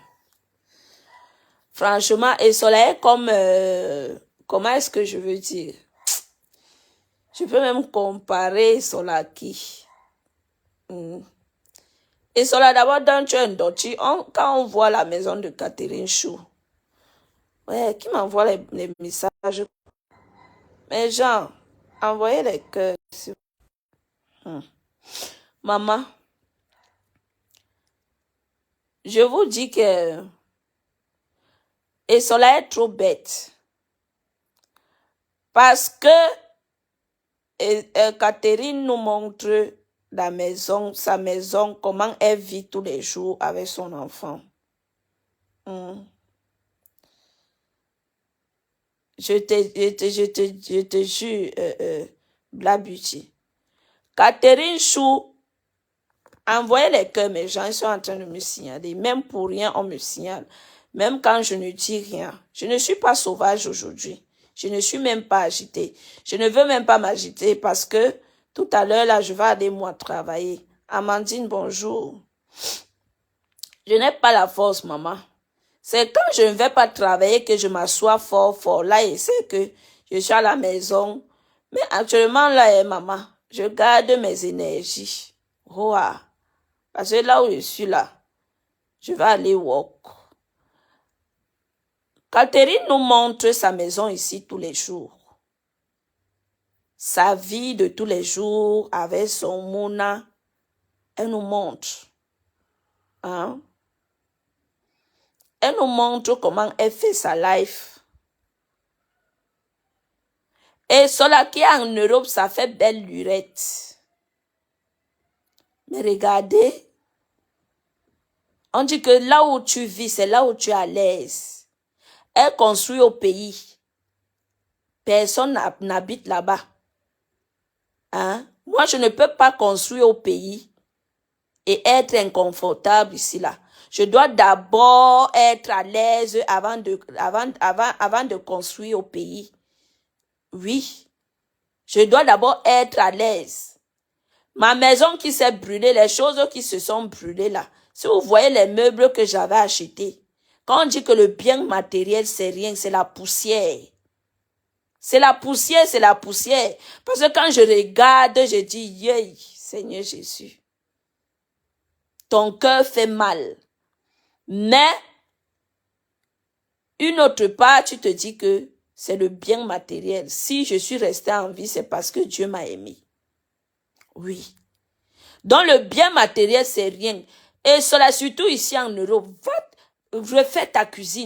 Franchement, et cela est comme... comment est-ce que je veux dire? Je peux même comparer cela qui. Et cela d'abord dans un dotti, quand on voit la maison de Catherine Chou. Ouais, qui m'envoie les messages? Mais genre, envoyez les cœurs. Maman, je vous dis que... Et cela est trop bête. Parce que Catherine nous montre la maison, sa maison, comment elle vit tous les jours avec son enfant. Je te jure, Black Beauty. Catherine Chou, envoyez les cœurs, mes gens, ils sont en train de me signaler. Même pour rien, on me signale. Même quand je ne dis rien. Je ne suis pas sauvage aujourd'hui. Je ne suis même pas agitée. Je ne veux même pas m'agiter parce que tout à l'heure, là, je vais aller, moi, travailler. Amandine, bonjour. Je n'ai pas la force, maman. C'est quand je ne vais pas travailler que je m'assois fort. Là, et c'est que je suis à la maison. Mais actuellement, là, maman, je garde mes énergies. Wow. Parce que là où je suis là, je vais aller walk. Catherine nous montre sa maison ici tous les jours. Sa vie de tous les jours avec son Mona. Elle nous montre. Hein? Elle nous montre comment elle fait sa life. Et cela qui est en Europe, ça fait belle lurette. Mais regardez, on dit que là où tu vis, c'est là où tu es à l'aise. Elle construit au pays. Personne n'habite là-bas. Hein? Moi, je ne peux pas construire au pays et être inconfortable ici, là. Je dois d'abord être à l'aise avant de construire au pays. Oui. Je dois d'abord être à l'aise. Ma maison qui s'est brûlée, les choses qui se sont brûlées là. Si vous voyez les meubles que j'avais achetés, quand on dit que le bien matériel, c'est rien, c'est la poussière. C'est la poussière, c'est la poussière. Parce que quand je regarde, je dis, yeah, Seigneur Jésus. Ton cœur fait mal. Mais, une autre part, tu te dis que c'est le bien matériel. Si je suis resté en vie, c'est parce que Dieu m'a aimé. Oui. Donc, le bien matériel, c'est rien. Et cela, surtout ici en Europe, refais ta cuisine.